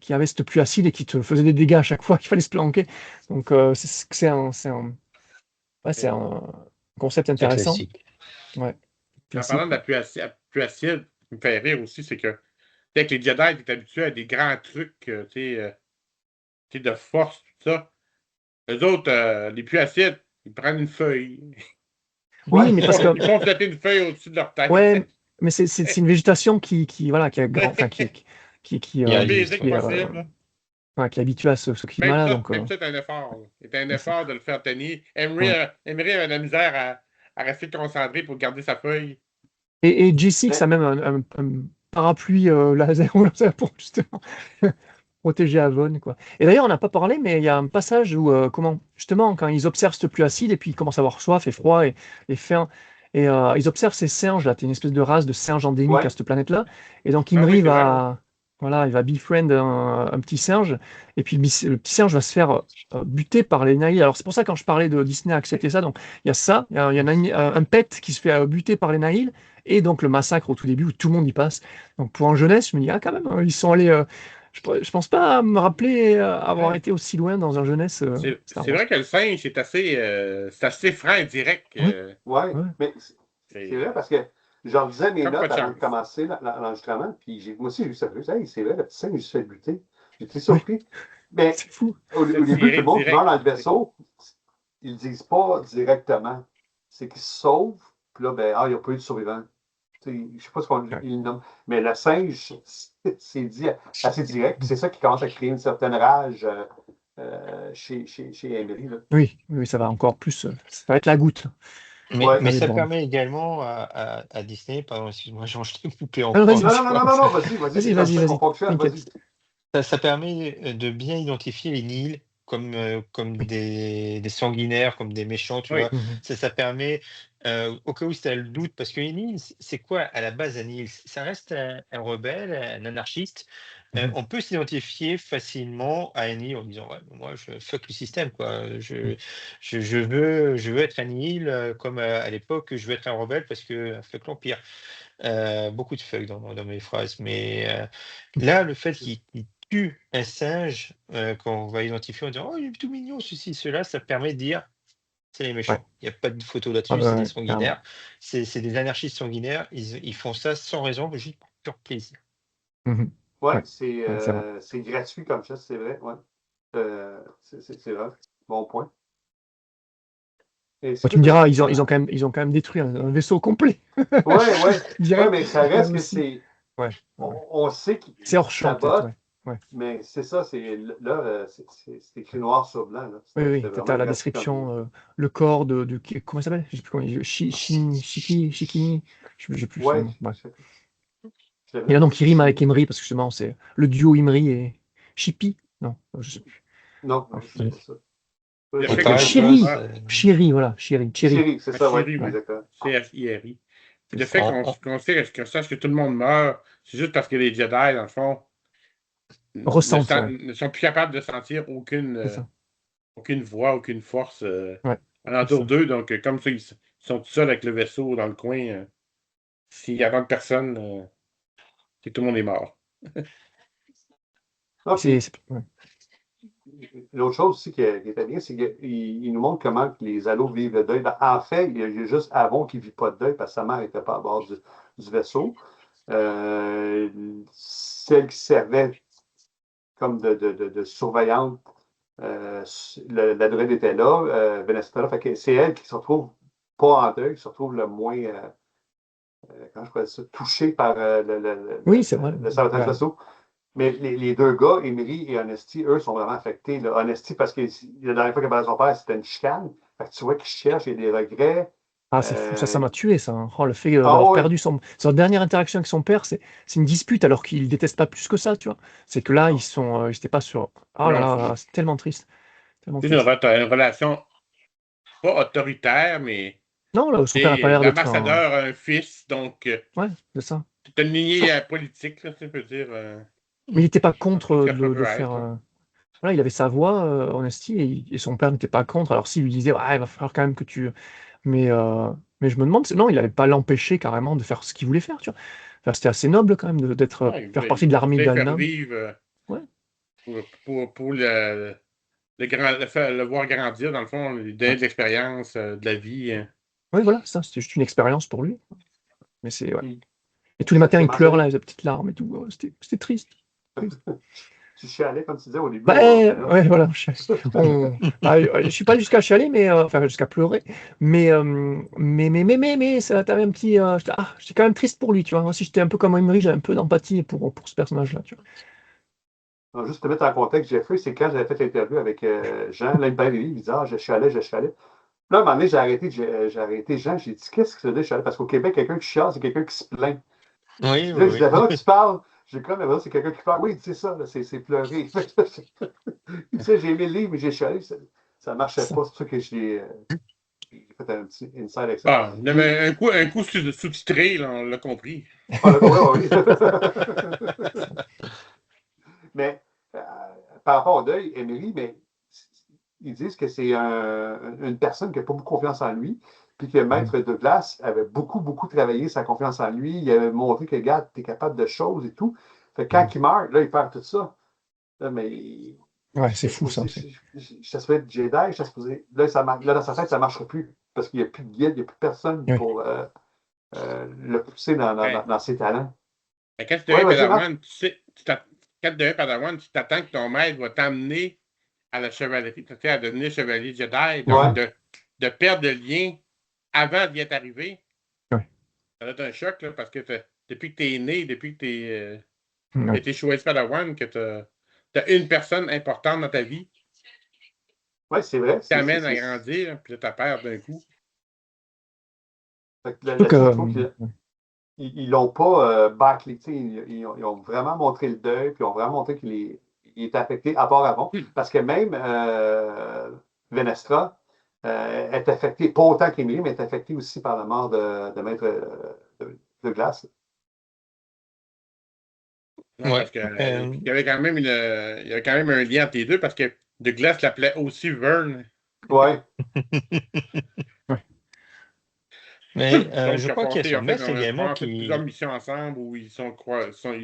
qui avait cette pluie acide et qui te faisait des dégâts à chaque fois qu'il fallait se planquer. Donc, c'est un concept C'est un intéressant. classique. Ouais. En Classique. parlant de la pluie acide, ce qui me fait rire aussi, c'est que avec les Jedi, tu es habitué à des grands trucs tu sais, de force, tout ça. Eux autres, les pluies acides, ils prennent une feuille. Oui, Ouais. mais parce que, Ils font flotter une feuille au-dessus de leur tête. ouais, mais c'est une végétation voilà, qui est enfin, Il y Le a plus résiste, basique qui est, possible. Là. ouais, qui est habitué à ce climat-là. Donc, Même ça, c'est un effort. C'est un c'est ça. effort de le faire tenir. Emery, Ouais. Emery avait de la misère à rester concentré pour garder sa feuille. Et J6 Mais, a même un parapluie laser pour justement protéger Avon, quoi. Et d'ailleurs, on n'a pas parlé, mais il y a un passage où, justement, quand ils observent cette pluie acide et puis ils commencent à avoir soif et froid et faim, et ils observent ces singes là, c'est une espèce de race de singes endémique à ouais. cette planète-là. Et donc Ah oui, Imri c'est vrai. voilà, il va befriend un petit singe, et puis le petit singe va se faire buter par les Nihil. Alors c'est pour ça quand je parlais de Disney a accepté ça, donc il y a ça, il y a un pet qui se fait buter par les Nihil, et donc le massacre au tout début où tout le monde y passe. Donc pour en jeunesse, je me dis, ah quand même, ils sont allés. Je pense pas me rappeler avoir Ouais. été aussi loin dans un jeunesse Star C'est Wars. vrai que le singe, c'est assez franc et direct. Oui, Ouais. ouais. Mais c'est C'est vrai parce que je relisais mes comme pas notes de avant de chance. commencer l'enregistrement, puis moi aussi, j'ai vu ça. J'ai dit, hey, c'est vrai, le petit singe, il se fait buter. J'étais Oui, surpris. Mais c'est fou. au C'est début, tout le monde qui meurt direct. dans le vaisseau, ils le disent pas directement. C'est qu'ils se sauvent, puis là, ben, il n'y a pas eu de survivants. Je ne sais pas ce qu'on Ouais. il nomme. Mais le singe, c'est dit assez direct. Puis c'est ça qui commence à créer une certaine rage chez Emery. Là. Oui, oui, ça va encore plus. Ça va être la goutte. Ouais. Ça va Mais ça déborder. permet également à Disney, pardon, excuse-moi, Jean, je t'ai coupé Alors encore vas-y, une Non, non, non, fois. non, non, vas-y, c'est comme ça qu'on vas-y. fonctionne, T'inquiète. vas-y. Ça permet de bien identifier les Nihil comme Oui. des sanguinaires, comme des méchants, tu Oui. vois. Ça permet, au cas où tu as le doute, parce que les Nihil, c'est quoi à la base un Nihil? Ça reste un rebelle, un anarchiste. On peut s'identifier facilement à un Nihil en disant, ouais, moi, je fuck le système, quoi. Je veux être un Nihil, comme à l'époque, je veux être un rebelle parce que fuck l'Empire. Beaucoup de fuck dans mes phrases, mais là, le fait qu'il tue un singe, qu'on va identifier en disant: «Oh, il est tout mignon, ceci, cela», ça permet de dire: «C'est les Ouais. méchants». Il y a pas de photo Ah là-dessus, bah c'est des ouais, carrément. sanguinaires, c'est des anarchistes sanguinaires, ils font ça sans raison, mais juste pour pur plaisir. Mhm. Ouais, Ouais, ouais, c'est vrai. c'est gratuit comme ça, c'est vrai. Ouais. C'est vrai. Bon point. Et c'est Bah, tu quoi me diras, ça? ils ont quand même détruit un vaisseau complet. Ouais, Direct. mais ça La reste que Russie. c'est. Ouais, ouais. On sait qu'ils C'est hors champ, peut-être, sabotent, ouais. Ouais. mais c'est ça, c'est là, c'est écrit noir sur blanc. Là. Oui, C'était tu vraiment as la gratuit comme jeu. description, le corps comment il s'appelle? Je sais plus comment Shikini, je sais plus son Ouais, nom. Ouais. je l'avais Et là, noté donc, il rime avec Chimie. Emery, parce que justement, c'est le duo Imri et Chippy. Non, je sais plus. Non, Ouais. non, c'est pas ça. Le Et fait Ah, que pareil, tu vois, Chéri! ah, Chéri, voilà, Chéri. Chérie, c'est ça, ouais, Chérie, oui. Ouais, exactement. CHIRI. Puis c'est le ça. fait en en qu'on sache que tout le monde meurt, c'est juste parce que les Jedi, dans le fond, Ressentent, ouais, ne sont plus capables de sentir c'est ça. aucune voix, aucune force Ouais, c'est alentour ça. d'eux. Donc, comme ça, ils sont tout seuls avec le vaisseau dans le coin. S'il y a 20 personnes, c'est que tout le monde est mort. Ah, puis, Ouais. l'autre chose aussi qui était bien, c'est qu'il nous montre comment que les Halos vivent le deuil. En fait, il y a juste Avon qui ne vit pas de deuil parce que sa mère n'était pas à bord du vaisseau. Celle qui servait comme de surveillante La druide était là, Venestra là. Fait que c'est elle qui se retrouve pas en deuil, qui se retrouve le moins, comment je pourrais dire ça, touchée par Oui, c'est vrai. le sabotage de Ouais. l'assaut. Mais les deux gars, Emery et Honesty, eux, sont vraiment affectés. Là. Honesty, parce que la dernière fois qu'il a parlé à son père, c'était une chicane. Fait que tu vois qu'il cherche, il y a des regrets. Ah, c'est fou, ça m'a tué, ça, hein. Oh, le fait Ah d'avoir oui, perdu sa dernière interaction avec son père, c'est une dispute alors qu'il déteste pas plus que ça, tu vois. C'est que là, ils étaient pas sur. Oh là Non, là, c'est tellement triste, tellement c'est une, triste. une relation pas autoritaire, mais Non, là, son père n'a pas c'est l'air d'être un. l'ambassadeur a un fils, donc Ouais, c'est ça. c'est une lignée politique, là, si on peut dire. Mais il n'était pas Un peu ce contre que ça de peut faire. être, là. Voilà, il avait sa voix, Honesty, et son père n'était pas contre. Alors s'il lui disait, ouais, il va falloir quand même que tu. Mais, euh, mais je me demande, non, il n'allait pas l'empêcher carrément de faire ce qu'il voulait faire, tu vois. Enfin, c'était assez noble quand même d'être, Ouais, faire partie de l'armée il faire d'Alnam. vivre Ouais, pour le voir grandir, dans le fond, lui donner ouais. de l'expérience, de la vie. Ouais, voilà, ça, c'était juste une expérience pour lui. Mais c'est, ouais. puis Et tous les matins, c'est il pleure mentionné. là, les petites larmes et tout. C'était triste. Triste. Tu chialais, comme tu disais au début, Bah, on était là. ouais, voilà. Je suis pas allé jusqu'à chialer, mais enfin jusqu'à pleurer. Mais ça t'avait un petit. J'étais quand même triste pour lui, tu vois. Moi aussi, j'étais un peu comme Emery, j'avais un peu d'empathie pour ce personnage-là, tu vois. Alors, juste te mettre en contexte, Jeffrey, c'est quand j'avais fait l'interview avec Jean, là, il me parlait de lui, il disait, ah, je chialais, je chialais. Là, à un moment donné, j'ai arrêté Jean, j'ai dit, qu'est-ce que ça veut dire, chialer? Parce qu'au Québec, quelqu'un qui chiale, c'est quelqu'un qui se plaint. Oui, Puis là, oui, je disais, oui. vraiment, tu parles. J'ai comme l'impression que c'est quelqu'un qui parle. Oui, c'est ça, là, c'est pleurer. Tu sais, j'ai aimé le livre, mais j'ai chialé, ça ne marchait Ça. pas. C'est pour ça que j'ai fait un petit inside avec ça. Ah, Puis, mais un coup sous-titré, là, on l'a compris. on l'a compris, oui. Mais par rapport au deuil, Émilie, mais ils disent que c'est une personne qui n'a pas beaucoup confiance en lui, puis que Maître Douglas avait beaucoup, beaucoup travaillé sa confiance en lui. Il avait montré que, regarde, tu es capable de choses et tout. Fait que quand il meurt, là, il perd tout ça. Là, mais Ouais, c'est j'étais fou ça supposé, aussi. j'étais supposé être Jedi, j'étais supposé. Là, là, dans sa tête, ça ne marchera plus. Parce qu'il n'y a plus de guide, il n'y a plus personne Oui. pour le pousser Ben, dans ses talents. quand tu Oui, deviens vas-y, Marc. Padawan, tu sais, quand tu deviens Padawan, tu t'attends que ton maître va t'amener à la chevalerie, tu sais, à devenir chevalier Jedi. Donc, Ouais. de perdre le lien avant d'y être arrivé, Ouais. ça va être un choc, là, parce que depuis que tu es né, depuis que tu as Ouais. été choisi Padawan, que tu as une personne importante dans ta vie Oui, c'est vrai. qui t'amène à grandir, puis là, tu perds d'un coup. Fait que Surtout que. là-dessus, je trouve qu'ils l'ont pas bâclé. Ils ont vraiment montré le deuil, puis ils ont vraiment montré qu'il est affecté à part avant. Parce que même Venestra est affecté, pas autant qu'Émilie, mais est affecté aussi par la mort de Maître de Glace. Non, parce Ouais. que il y avait quand même il y avait quand même un lien entre les deux, parce que Douglas l'appelait aussi Vern. Ouais. Ouais. Mais Donc, je crois qu'il y a ils son ont fait, maître également ont fait plusieurs qui. missions ensemble où ils se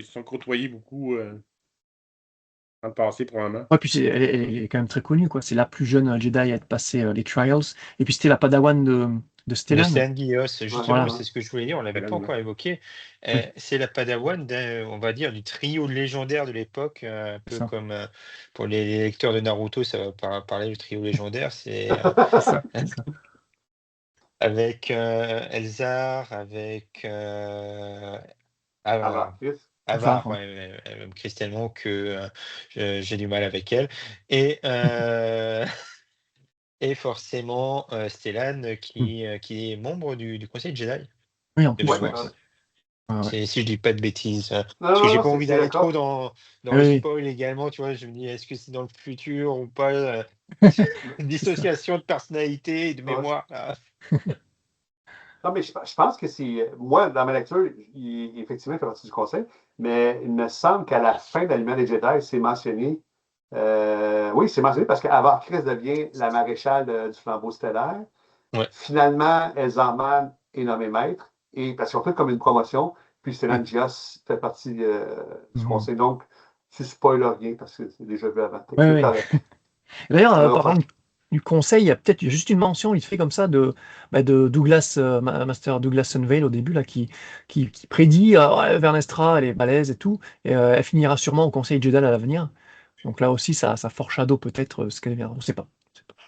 sont côtoyés beaucoup dans le passé, probablement. Ouais, puis elle est quand même très connue, quoi. C'est la plus jeune Jedi à être passée les Trials. Et puis c'était la Padawan de De Stellan. Stan Gios, Ouais, justement, Voilà, c'est ce que je voulais dire, on l'avait pas Hélène, là. encore évoqué. oui, C'est la Padawan on va dire, du trio légendaire de l'époque, un c'est peu ça. comme pour les lecteurs de Naruto, ça va parler du trio légendaire. C'est C'est ça, c'est ça. avec Elzar, avec Ah, Ava- bah, Chris. Avar, Var, ouais. ouais, elle m'aime Chris tellement que j'ai du mal avec elle. Et, et forcément, Stellan, Hmm. qui est membre du Conseil Jedi, Oui, en de plus, Ouais, ouais. mémoire. Ouais, ouais. Si je dis pas de bêtises. non, Parce que non, j'ai non, pas envie c'est d'aller trop d'accord. dans Oui, le oui. spoil également, tu vois. Je me dis, est-ce que c'est dans le futur ou pas? Une C'est ça. dissociation de personnalité et de Ouais. mémoire, là. Non, mais je pense que c'est. Moi, dans ma lecture, effectivement, il fait partie du conseil, mais il me semble qu'à la fin de l'Aliment des Jedi, c'est mentionné. Oui, c'est mentionné parce qu'avant, Chris devient la maréchale du flambeau stellaire. Ouais. Finalement, Elzarman est nommé maître, et parce qu'ils ont fait comme une promotion, puis Oui. Stellan Gios fait partie du Mhm. conseil. Donc, tu spoiles rien parce que c'est déjà vu avant. Oui, C'est oui. correct. D'ailleurs, On aura parlant pas. du conseil, il y a peut-être juste une mention, il fait comme ça, de Douglas, Master Douglas Sunvale au début, là, qui prédit ouais, Vernestra, elle est balèze et tout, et elle finira sûrement au conseil Jedi à l'avenir. Donc là aussi, ça foreshadow peut-être ce qu'elle vient. On ne sait pas,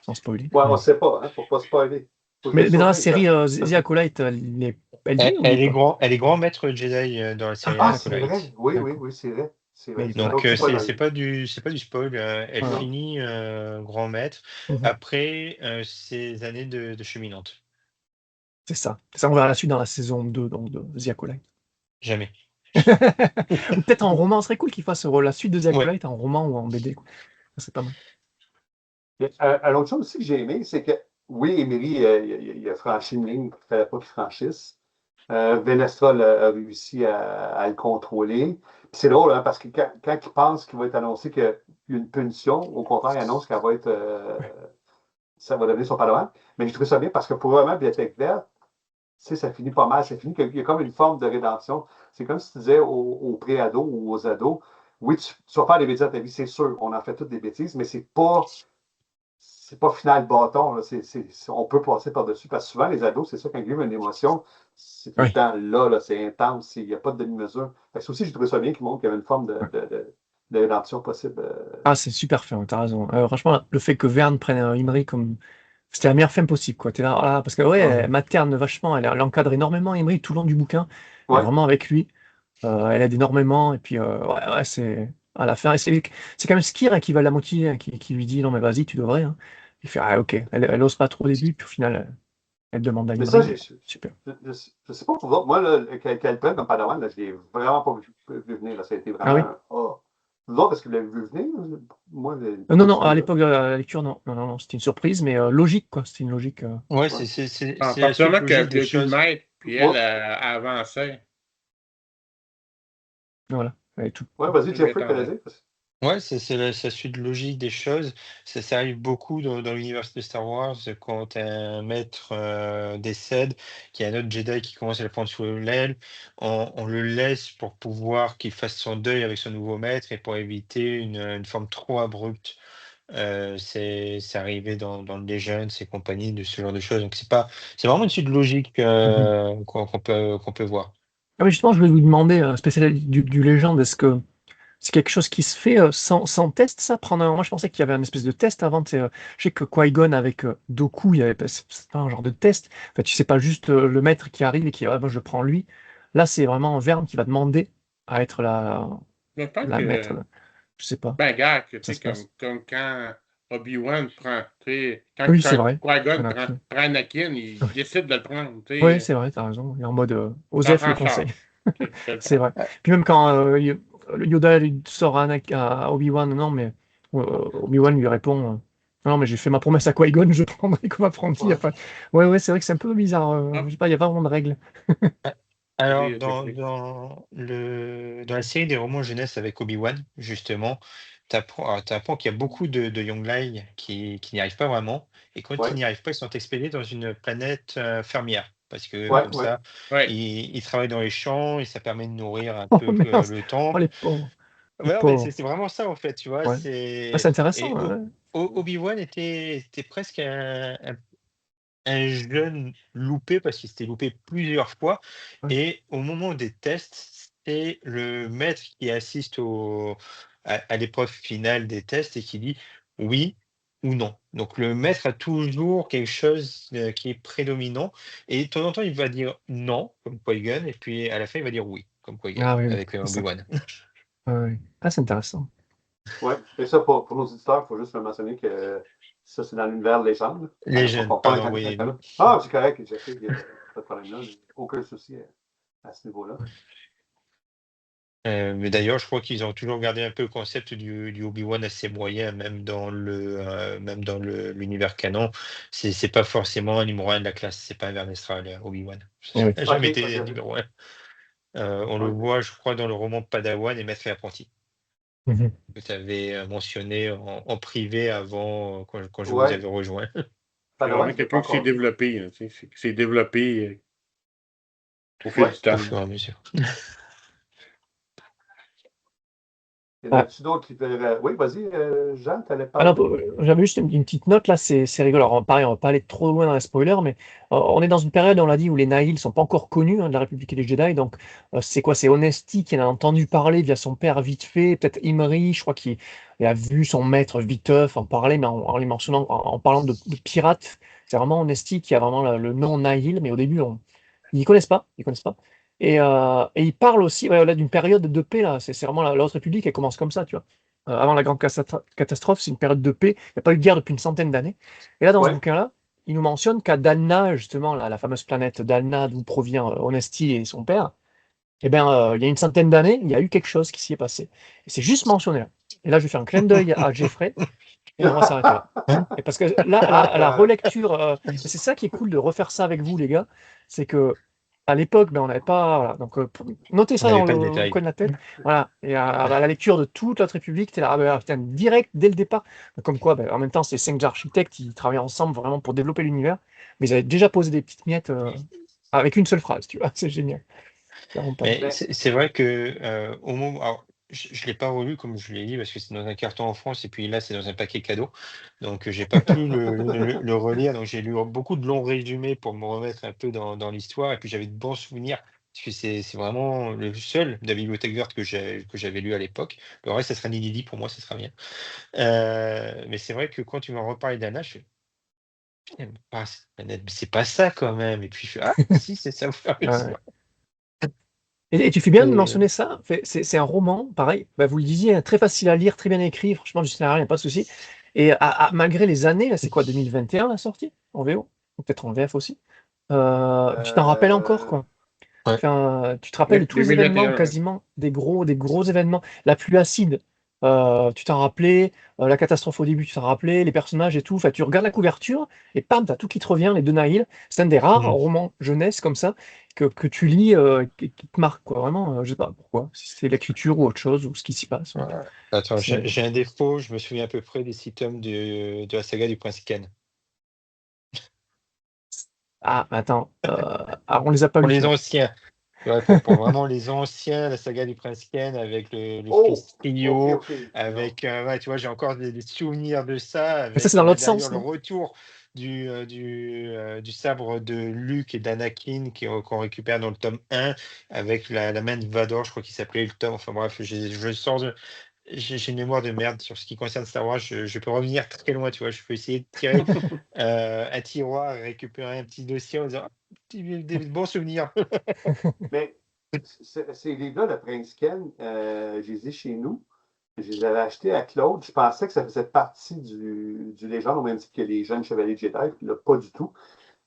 sans spoiler. Ouais, on ne sait pas, hein, pour ne pas spoiler. Faut Mais juste dans la surveiller ça. série The Acolyte, elle y est ou Elle est pas? grand maître Jedi dans la série Ah, c'est vrai. Acolyte. Oui, D'accord. c'est vrai. C'est vrai. Mais C'est voilà. Donc donc pas dans c'est pas du spoil. Elle Voilà. finit grand maître Mhm. après ses années de cheminante. C'est ça. Ça, on verra la suite dans la saison 2 donc, de The Acolyte. Jamais. Ou peut-être en roman, ce serait cool qu'il fasse la suite de The Ouais. Acolyte en roman ou en BD, quoi. Ça, c'est pas mal. Un autre chose aussi que j'ai aimé, c'est que oui, Emery, il a franchi une ligne qu'il ne fallait pas qu'il franchisse. Venestra a réussi à le contrôler. Puis c'est drôle, hein, parce que quand il pense qu'il va être annoncé qu'il y a une punition, au contraire, il annonce qu'elle va être ça va devenir son padawan. Mais je trouve ça bien parce que pour vraiment Bibliothèque verte, ça finit pas mal. Ça finit qu'il y a comme une forme de rédemption. C'est comme si tu disais aux pré-ados ou aux ados, oui, tu vas faire des bêtises à ta vie, c'est sûr, on en fait toutes des bêtises, mais c'est pas final bâton. Là. On peut passer par-dessus. Parce que souvent, les ados, c'est ça, quand ils vivent une émotion, c'est tout le Oui. temps là, c'est intense, il n'y a pas de demi-mesure. Fait que ça aussi, j'ai trouvé ça bien qu'il montre qu'il y avait une forme de rédemption possible. Ah, c'est super fait, t'as raison. Franchement, le fait que Verne prenne Imri comme. C'était la meilleure fin possible, quoi. T'es là, ah, parce que, ouais, Ouais. elle materne vachement, elle encadre énormément Imri tout le long du bouquin. Elle est Ouais. vraiment avec lui. Elle aide énormément, et puis, ouais, c'est. À la fin, et c'est quand même Skir qui va la motiver, hein, qui lui dit, non, mais vas-y, tu devrais. Hein. Il fait, ah, ok. Elle ose pas trop au début, puis au final, elle demande à Mais ça, Imri. Super. je sais pas pour vous autres. Moi, là, qu'elle prenne comme Padawan, là, je l'ai vraiment pas vu venir. Là. Ça a été Ah oui? vraiment. Oh. Vous autres, est-ce que vous l'avez vu venir? Moi, Non, pas du non, à tout. Là. l'époque de la lecture, non. Non, non, non, c'était une surprise, mais logique, quoi. C'était une logique. Ouais, Ouais. c'est À la partir du suite moment qu'elle logique des voulait plus le choses. mettre, puis Ouais, elle avançait. Voilà. Elle est tout. ouais, vas-y, Je Jeffrey, tu m'attendais. dire? Ouais, c'est la suite logique des choses. Ça arrive beaucoup dans l'univers de Star Wars quand un maître décède, qu'il y a un autre Jedi qui commence à le prendre sous l'aile. On le laisse pour pouvoir qu'il fasse son deuil avec son nouveau maître et pour éviter une forme trop abrupte. C'est arrivé dans le Legends et compagnie de ce genre de choses. Donc c'est vraiment une suite logique Mhm. qu'on peut voir. Ah oui, justement, je voulais vous demander, spécialiste du Légende, est-ce que c'est quelque chose qui se fait sans test, ça? Moi, je pensais qu'il y avait un espèce de test avant. Je sais que Qui-Gon avec Dooku, il y avait c'est pas un genre de test. En fait, tu sais pas juste le maître qui arrive et qui, ah, moi, je prends lui. Là, c'est vraiment Verne qui va demander à être Je pense la maître. que, Je sais pas. ben, gars, que, tu Ça sais, se passe. comme quand Obi-Wan prend, tu sais, Oui, c'est quand vrai. Qui-Gon Anakin. prend Anakin, il Oui, décide de le prendre, tu oui, sais, c'est vrai, t'as raison. Il est en mode t'en Osef le prends conseil. charge. OK, je te le C'est prends. vrai. Puis même quand Yoda lui sort à Obi-Wan, non, mais Obi-Wan lui répond non, mais j'ai fait ma promesse à Qui-Gon, je prendrai comme apprenti. Ouais. Enfin, ouais, c'est vrai que c'est un peu bizarre. Ah, Je sais pas, il n'y a pas vraiment de règles. Alors, Jeffrey. dans la série des romans jeunesse avec Obi-Wan, justement, t'apprends qu'il y a beaucoup de Younglai qui n'y arrivent pas vraiment, et quand ils Ouais, n'y arrivent pas, ils sont expédiés dans une planète fermière, parce que ouais, comme ouais. ça, Ouais. ils travaillent dans les champs, et ça permet de nourrir un Oh peu mince, le oh temps. les pauvres, les Ouais, non, mais pauvres. c'est vraiment ça, en fait, tu vois. Ouais. Ah, c'est Et intéressant. Ouais. Obi-Wan était presque un jeune loupé parce qu'il s'était loupé plusieurs fois. Ouais. Et au moment des tests, c'est le maître qui assiste à l'épreuve finale des tests et qui dit oui ou non. Donc le maître a toujours quelque chose qui est prédominant. Et de temps en temps, il va dire non, comme Qui-Gon, et puis à la fin, il va dire oui, comme Qui-Gon, Ah oui, oui, avec c'est ça. Obi-Wan. Ouais, ouais. Ah, c'est intéressant. Ouais. Et ça, pour nos auditeurs, il faut juste mentionner que ça, c'est dans l'univers légende. Les Faut jeunes, qu'on parle pardon, avec oui. un autre. Ah, c'est correct, Jeffrey, il n'y a pas de problème là. Aucun souci à ce niveau-là. Mais d'ailleurs, je crois qu'ils ont toujours gardé un peu le concept du Obi-Wan assez moyen, même dans l'univers canon. C'est pas forcément un numéro 1 de la classe, c'est pas un Vernestra, Obi-Wan. Eh oui. Ça n'a OK, jamais été un OK. numéro 1. On le Ouais. voit, je crois, dans le roman Padawan et Maître et Apprenti, Mhm. que tu avais mentionné en privé avant, quand je vous Ouais. avais rejoint. C'est Padawan, vraiment je ne l'ai pas quelqu'un qui s'est encore vu. développé, là, tu sais, qui s'est développé au fil Ouais. du Au temps. fur et à mesure. Y en a-tu d'autres qui veulent. Oui, vas-y, Jean, tu allais Ah non, parler. j'avais juste une petite note là, c'est rigolo. Alors, pareil, on va pas aller trop loin dans les spoilers, mais on est dans une période, on l'a dit, où les Nihil sont pas encore connus de la République des Jedi. Donc, c'est quoi? C'est Honesty qui en a entendu parler via son père vite fait, peut-être Imri, je crois qu'il a vu son maître viteuf en parler, mais en les mentionnant, en parlant de pirates. C'est vraiment Honesty qui a vraiment le nom Nihil, mais au début, ils ne connaissent pas, ils connaissent pas. Et il parle aussi ouais, là, d'une période de paix, là. C'est vraiment la Haute République, elle commence comme ça, tu vois. Avant la grande catastrophe, c'est une période de paix. Il n'y a pas eu de guerre depuis une centaine d'années. Et là, dans ce Ouais. bouquin-là, il nous mentionne qu'à Dalna, justement, la fameuse planète Dalna d'où provient Honesty et son père, eh bien, il y a une centaine d'années, il y a eu quelque chose qui s'y est passé. Et c'est juste mentionné là. Et là, je vais faire un clin d'œil à Jeffrey et on va s'arrêter là. Et parce que là, à la relecture, c'est ça qui est cool de refaire ça avec vous, les gars, c'est que à l'époque, ben, on n'avait pas. Voilà, donc, notez On ça dans n'avait pas le le détail. coin de la tête. Voilà. Et à la lecture de toute notre République, t'es là, ah, ben, putain, direct dès le départ. Comme quoi, ben, en même temps, c'est 5 architectes qui travaillaient ensemble vraiment pour développer l'univers, mais ils avaient déjà posé des petites miettes avec une seule phrase, tu vois. C'est génial. C'est vraiment pas mal. Mais Mais, c'est vrai que au moment, alors, je l'ai pas relu comme je l'ai dit parce que c'est dans un carton en France et puis là c'est dans un paquet cadeau, donc j'ai pas pu le relire. Donc j'ai lu beaucoup de longs résumés pour me remettre un peu dans l'histoire et puis j'avais de bons souvenirs parce que c'est vraiment le seul de la bibliothèque verte que j'avais lu à l'époque. Le reste ça sera inédit pour moi, ça sera bien. Mais c'est vrai que quand tu m'en reparles d'Anna, je fais putain, mais c'est pas ça quand même. Et puis je fais ah si c'est ça au fur et à Ouais. mesure. Et tu fais bien de Et, mentionner ça. C'est un roman, pareil, bah, vous le disiez, hein, très facile à lire, très bien écrit. Franchement, du scénario, il n'y a pas de souci. Et malgré les années, là, c'est quoi, 2021 la sortie en VO? Ou peut-être en VF aussi. Tu t'en rappelles encore, euh, quoi. ouais. Enfin, tu te rappelles de tous les événements, 2021, ouais. quasiment, des gros événements. La pluie acide, tu t'en rappelais. La catastrophe au début, tu t'en rappelais. Les personnages et tout. Enfin, tu regardes la couverture et pam, t'as tout qui te revient, les deux Nahil. C'est un des rares Mhm. romans jeunesse comme ça que tu lis qui te marque, quoi. Vraiment, je sais pas pourquoi. Si c'est l'écriture ou autre chose ou ce qui s'y passe. Ouais. Attends, C'est... j'ai un défaut, je me souviens à peu près des 6 tomes de la saga du Prince Ken. Ah, attends. Ah, on les a pas Pour lus, les ceux-là. anciens, ouais, pour vraiment les anciens, la saga du Prince Ken avec le oh, fils OK, Trio, OK. Non. avec, ouais, tu vois, j'ai encore des souvenirs de ça, Mais ça, c'est avec dans l'autre derrière sens, le non? retour du sabre de Luke et d'Anakin qu'on récupère dans le tome 1, avec la main de Vador, je crois qu'il s'appelait le tome, enfin bref, je sors j'ai une mémoire de merde sur ce qui concerne Star Wars. Je peux revenir très loin, tu vois. Je peux essayer de tirer un tiroir, récupérer un petit dossier en disant ah, des bons souvenirs. Mais ces livres-là, le Prince Ken, je les ai chez nous. Je les avais achetés à Claude. Je pensais que ça faisait partie du légende, au même titre que les jeunes chevaliers Jedi, puis là, pas du tout.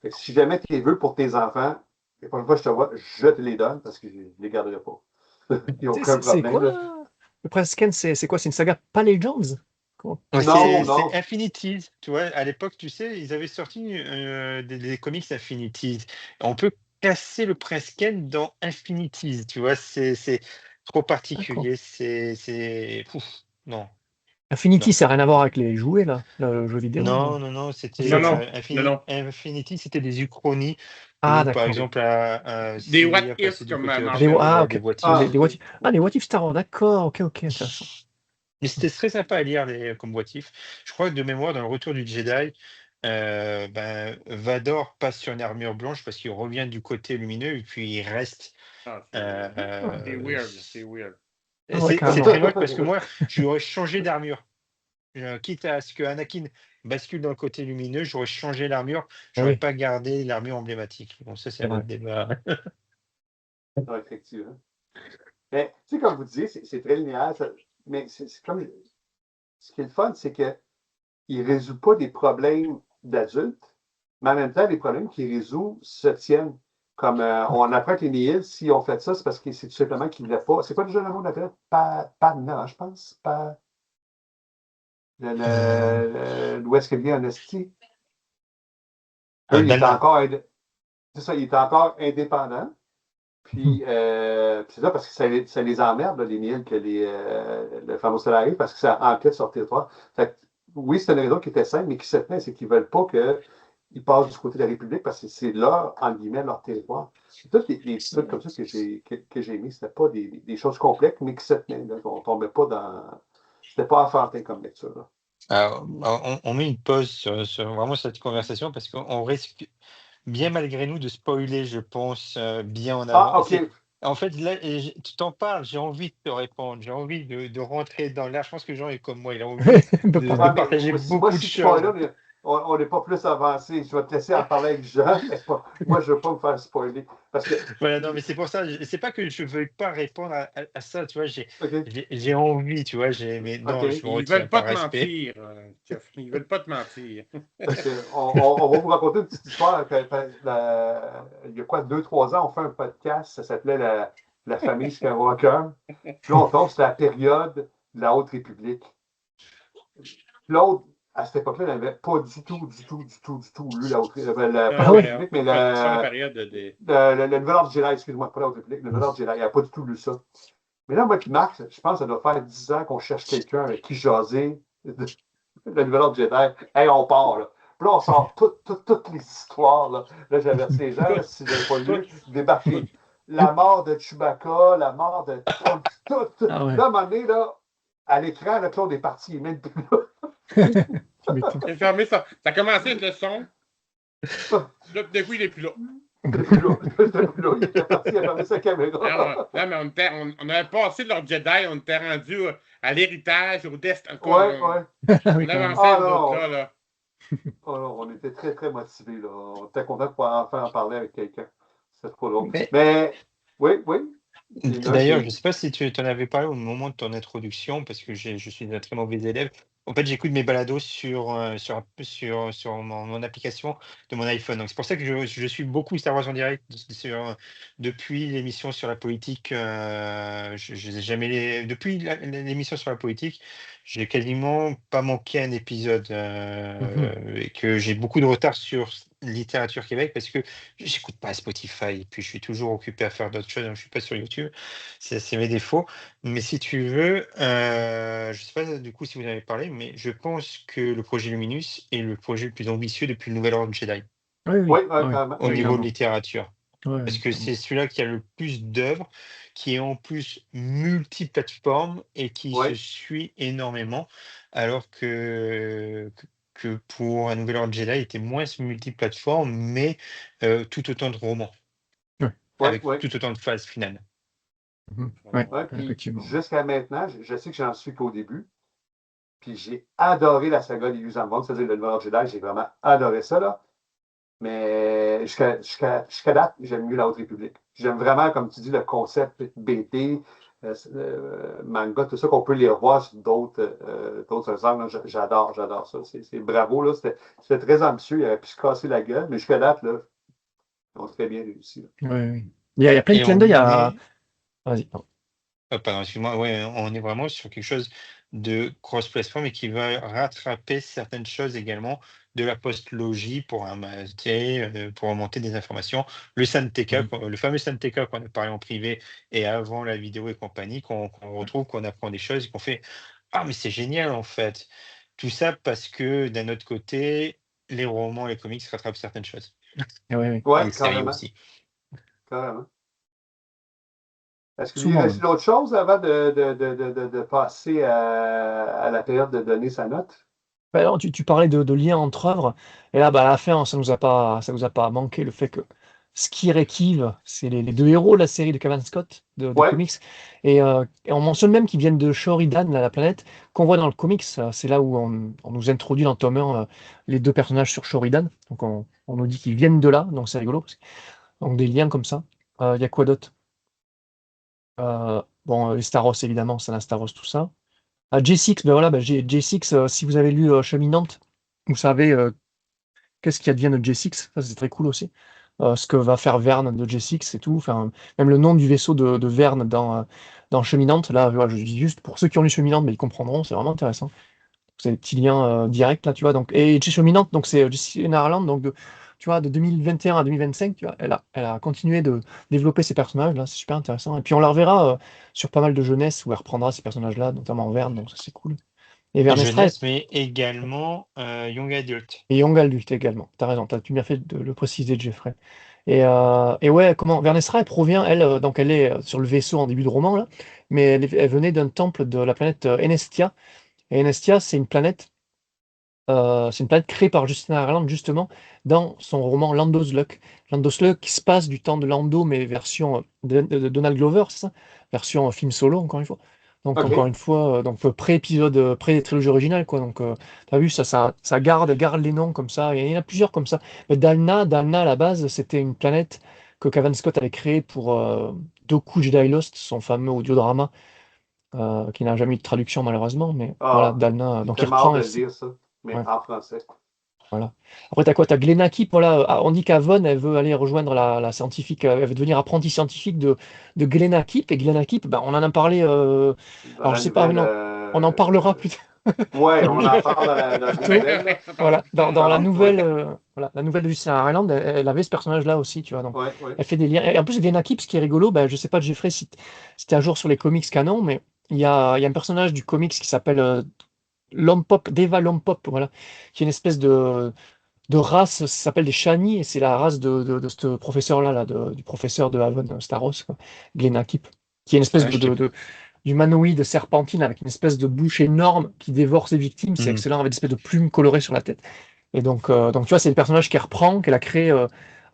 Fait que si jamais tu les veux pour tes enfants, la prochaine fois que je te vois, je te les donne parce que je ne les garderai pas. Il n'y a aucun C'est problème, quoi? là. Le Prince Ken, c'est quoi? C'est une saga pas Legends? Comment? Ouais, Non, c'est non. Infinities, tu vois. À l'époque, tu sais, ils avaient sorti des comics Infinities. On peut casser le Prince Ken dans Infinities, tu vois. C'est trop D'accord. particulier. Ouf, non, non. Infinity, ça n'a rien à voir avec les jouets, là, le jeu vidéo. Non, non, non, C'est c'était Non, autre chose. non, non, non. Infinity, c'était des uchronies Ah, où, par d'accord. exemple, Des what Célia if passait du comme côté Marvel. obscur, Ah, ouais, ok. des what Ah, if. Les what if. Ah, les what if Star Wars, d'accord. Ok, ok, intéressant. Mais c'était très sympa à lire comme what if. Je crois que de mémoire, dans le Retour du Jedi, ben, Vador passe sur une armure blanche parce qu'il revient du côté lumineux et puis il reste. Ah, euh, c'est euh, weird, c'est weird. Ah ouais, c'est carrément. très moche parce que moi, j'aurais changé d'armure. Quitte à ce que Anakin bascule dans le côté lumineux, j'aurais changé l'armure, Ah j'aurais oui, pas gardé l'armure emblématique. Bon, ça, c'est c'est un autre vrai. débat. non, effectivement. Mais, tu sais, comme vous disiez, c'est très linéaire. Mais c'est comme. Ce qui est le fun, c'est qu'il ne résout pas des problèmes d'adultes, mais en même temps, les problèmes qu'il résout se tiennent. Comme on apprend que les Nihil, si on fait ça, c'est parce que c'est tout simplement qu'ils ne voulaient pas. C'est quoi déjà le mot d'appel? Pas, je pense. Pas, Euh, d'où est-ce qu'il vient Honesty? Eux, il est Dalna. encore, c'est ça, il est encore indépendant. Puis c'est ça parce que ça les emmerde, là, les Nihil, que le fameux arrive, parce que ça empiète sur le territoire. Fait que, oui, c'est une raison qui était simple, mais qui se tenait, c'est qu'ils ne veulent pas que ils passent du côté de la République parce que c'est là, en guillemets, leur territoire. C'est tous les trucs comme ça que j'ai mis. C'était pas des choses complexes, mais qui se tenaient. Là. On tombait pas dans. C'était pas enfantin comme lecture. Là. Alors, on met une pause sur vraiment cette conversation parce qu'on risque, bien malgré nous, de spoiler, je pense, bien en Ah, avant. OK. En fait, là, tu t'en parles, j'ai envie de te répondre, j'ai envie de rentrer dans l'air. Je pense que Jean est comme moi, il a envie de Ouais, mais partager moi, beaucoup de si tu parles choses. là, on n'est pas plus avancé. Je vais te laisser en parler avec Jean, mais moi, je ne veux pas me faire spoiler. Parce que. Voilà, non, mais c'est pour ça, c'est pas que je veux pas répondre à ça, tu vois, OK. j'ai envie, tu vois, mais non, OK. je me Ils retiens veulent pas par te respect. mentir, Jeff. Ils veulent pas te mentir. Parce que on va vous raconter une petite histoire. Il y a quoi, 2, 3 ans, on fait un podcast, ça s'appelait la famille Skywalker. Puis là, on tombe sur la période de la Haute République. L'autre, à cette époque-là, n'avait pas du tout lu la Haute République, pas Ah la Ah Haute ouais. République, mais pas la période de. le Nouvel Ordre Jedi, excuse-moi, pas la Haute République, le Nouvel Ordre Jedi, il n'avait pas du tout lu ça. Mais là, moi puis Max, je pense que ça doit faire 10 ans qu'on cherche quelqu'un avec qui jaser le Nouvel Ordre Jedi. Hey, on part, là. Puis là, on sort toutes les histoires, là. Là, j'avertis les gens, là, si vous n'avez pas lu, débarquez. La mort de Chewbacca, la mort de tout. Ah ouais. Là, à un moment donné, là, à l'écran, là, Claude est parti, il est même plus là. Tu m'étonnes. J'ai fermé ça. Ça a commencé avec le son. Là, d'un coup, il n'est plus là. Il était plus là. Il était plus là. Il était parti, il a fermé sa caméra. Non, mais on avait passé leur Jedi, on était rendu à l'héritage, au destin. Ouais. On Ah oui, quand même. avançait Ah, nous non. autres, là. Oh non, on était très, très motivés, là. On était content de pouvoir enfin en parler avec quelqu'un. C'était trop long. Mais- Mais, oui. Il y en a D'ailleurs, qui- je ne sais pas si tu en avais parlé au moment de ton introduction, parce que je suis un très mauvais élève. En fait, j'écoute mes balados sur mon application de mon iPhone. Donc, c'est pour ça que je suis beaucoup Star Wars en direct depuis l'émission sur la politique. Depuis l'émission sur la politique, j'ai quasiment pas manqué un épisode et que j'ai beaucoup de retard sur Littérature Québec parce que j'écoute pas Spotify et puis je suis toujours occupé à faire d'autres choses, donc je suis pas sur YouTube. C'est mes défauts. Mais si tu veux, je sais pas du coup si vous en avez parlé, mais je pense que le projet Luminus est le projet le plus ambitieux depuis le Nouvel Ordre Jedi Oui, Oui, ah ouais. carrément. au Oui, niveau de clairement. littérature. Ouais, Parce que clairement. c'est celui-là qui a le plus d'œuvres, qui est en plus multiplateforme et qui se Oui. suit énormément, alors que pour un Nouvel Ordre Jedi, il était moins multiplateforme, mais tout autant de romans, Ouais. avec Oui. tout autant de phases finales. Ouais, Ouais, puis effectivement. jusqu'à maintenant, je sais que j'en suis qu'au début. Puis j'ai adoré la saga des Use Bond, c'est-à-dire le Nouvel Ordre Jedi. J'ai vraiment adoré ça, là. Mais jusqu'à date, j'aime mieux la Haute République. J'aime vraiment, comme tu dis, le concept BT, manga, tout ça, qu'on peut les revoir sur d'autres angles. J'adore ça. C'est bravo, là. C'était très ambitieux. Il aurait pu se casser la gueule, mais jusqu'à date, là, ils ont très bien réussi. Là. Ouais, ouais. Il y a plein de Et clins on d'œil à. est, Vas-y. Pardon. pardon, excuse-moi, ouais, on est vraiment sur quelque chose de cross-platform et qui va rattraper certaines choses également de la post-logie pour remonter des informations. Le SANTK, le fameux SANTK qu'on a parlé en privé et avant la vidéo et compagnie, qu'on retrouve, qu'on apprend des choses et qu'on fait Ah, mais c'est génial en fait. Tout ça parce que d'un autre côté, les romans, les comics rattrapent certaines choses. Ouais, ouais. Et Ouais, les séries carrément. aussi. Carrément. Est-ce qu'il y Souvent reste même. d'autres choses avant de passer à la période de donner sa note? Bah, alors, tu parlais de liens entre œuvres, et là, bah, à la fin, ça nous a pas manqué le fait que Skir et Kiv, c'est les deux héros de la série de Cavan Scott, de Ouais, comics, et on mentionne même qu'ils viennent de Shoridan, la planète, qu'on voit dans le comics. C'est là où on nous introduit dans le tome 1 les deux personnages sur Shoridan, donc on nous dit qu'ils viennent de là, donc c'est rigolo. Donc des liens comme ça. Il y a quoi d'autre? Bon, les Staros, évidemment, c'est un Staros, tout ça. J6, ben voilà, J6, si vous avez lu Cheminante, vous savez qu'est-ce qui advient de J6, ça c'est très cool aussi. Ce que va faire Verne de J6 et tout, enfin, même le nom du vaisseau de Verne dans Cheminante, là, voilà, je dis juste pour ceux qui ont lu Cheminante, mais ils comprendront, c'est vraiment intéressant. C'est des petits liens directs là, tu vois. Donc, et Cheminante, donc c'est Jacinda Harland, donc tu vois, de 2021 à 2025, tu vois, elle a continué de développer ses personnages, là, c'est super intéressant. Et puis on la reverra sur pas mal de jeunesse où elle reprendra ces personnages-là, notamment Verne, donc ça c'est cool. Et Vernestra Jeunesse, mais également Young Adult. et Young Adult également. T'as raison, t'as bien fait de le préciser, Jeffrey. Et ouais, comment Vernestra, elle provient, elle, donc elle est sur le vaisseau en début de roman, là, mais elle venait d'un temple de la planète Enestia. Et Enestia, c'est une planète créée par Justin Ireland, justement, dans son roman Lando's Luck. Lando's Luck qui se passe du temps de Lando, mais version de Donald Glover, c'est ça? Version film solo, encore une fois. Donc, OK. encore une fois, pré-épisode, pré-trilogie originale, quoi. Donc, t'as vu, ça garde les noms comme ça. Il y en a plusieurs comme ça. Mais Dalna, à la base, c'était une planète que Cavan Scott avait créée pour Doku Jedi Lost, son fameux audiodrama, qui n'a jamais eu de traduction, malheureusement. Mais voilà, Ah, Dalna, j'ai donc il tellement hâte reprend. de le lire, ça, mais Ouais. en français. Voilà. Après, t'as quoi? T'as Glenna Keep, voilà. On dit qu'Avon, elle veut aller rejoindre la scientifique, elle veut devenir apprentie scientifique de Glenna Keep. Et Glenna Keep, ben, on en a parlé. Dans Alors, je la sais pas, nouvelle. non, on en parlera plus, Ouais, on en parle dans plus une tôt. nouvelle, là. Voilà. Dans la Pardon? Oui. nouvelle, voilà, la nouvelle de Justin Ireland, elle avait ce personnage-là aussi, tu vois. Donc, Oui, oui. elle fait des liens. Et en plus, Glenna Keep, ce qui est rigolo, ben, je sais pas, Jeffrey, si t'es à jour sur les comics canon, mais il y a un personnage du comics qui s'appelle Lompop, Deva Lompop, voilà, qui est une espèce de race, ça s'appelle des Shani, et c'est la race de ce professeur-là, du professeur de Avon Staros, quoi, Glenna Keep, qui est une espèce Ah, je t'ai- d'humanoïde serpentine avec une espèce de bouche énorme qui dévore ses victimes. C'est Hmm. excellent, avec des espèces de plumes colorées sur la tête. Et donc tu vois, c'est le personnage qu'elle reprend, qu'elle a créé,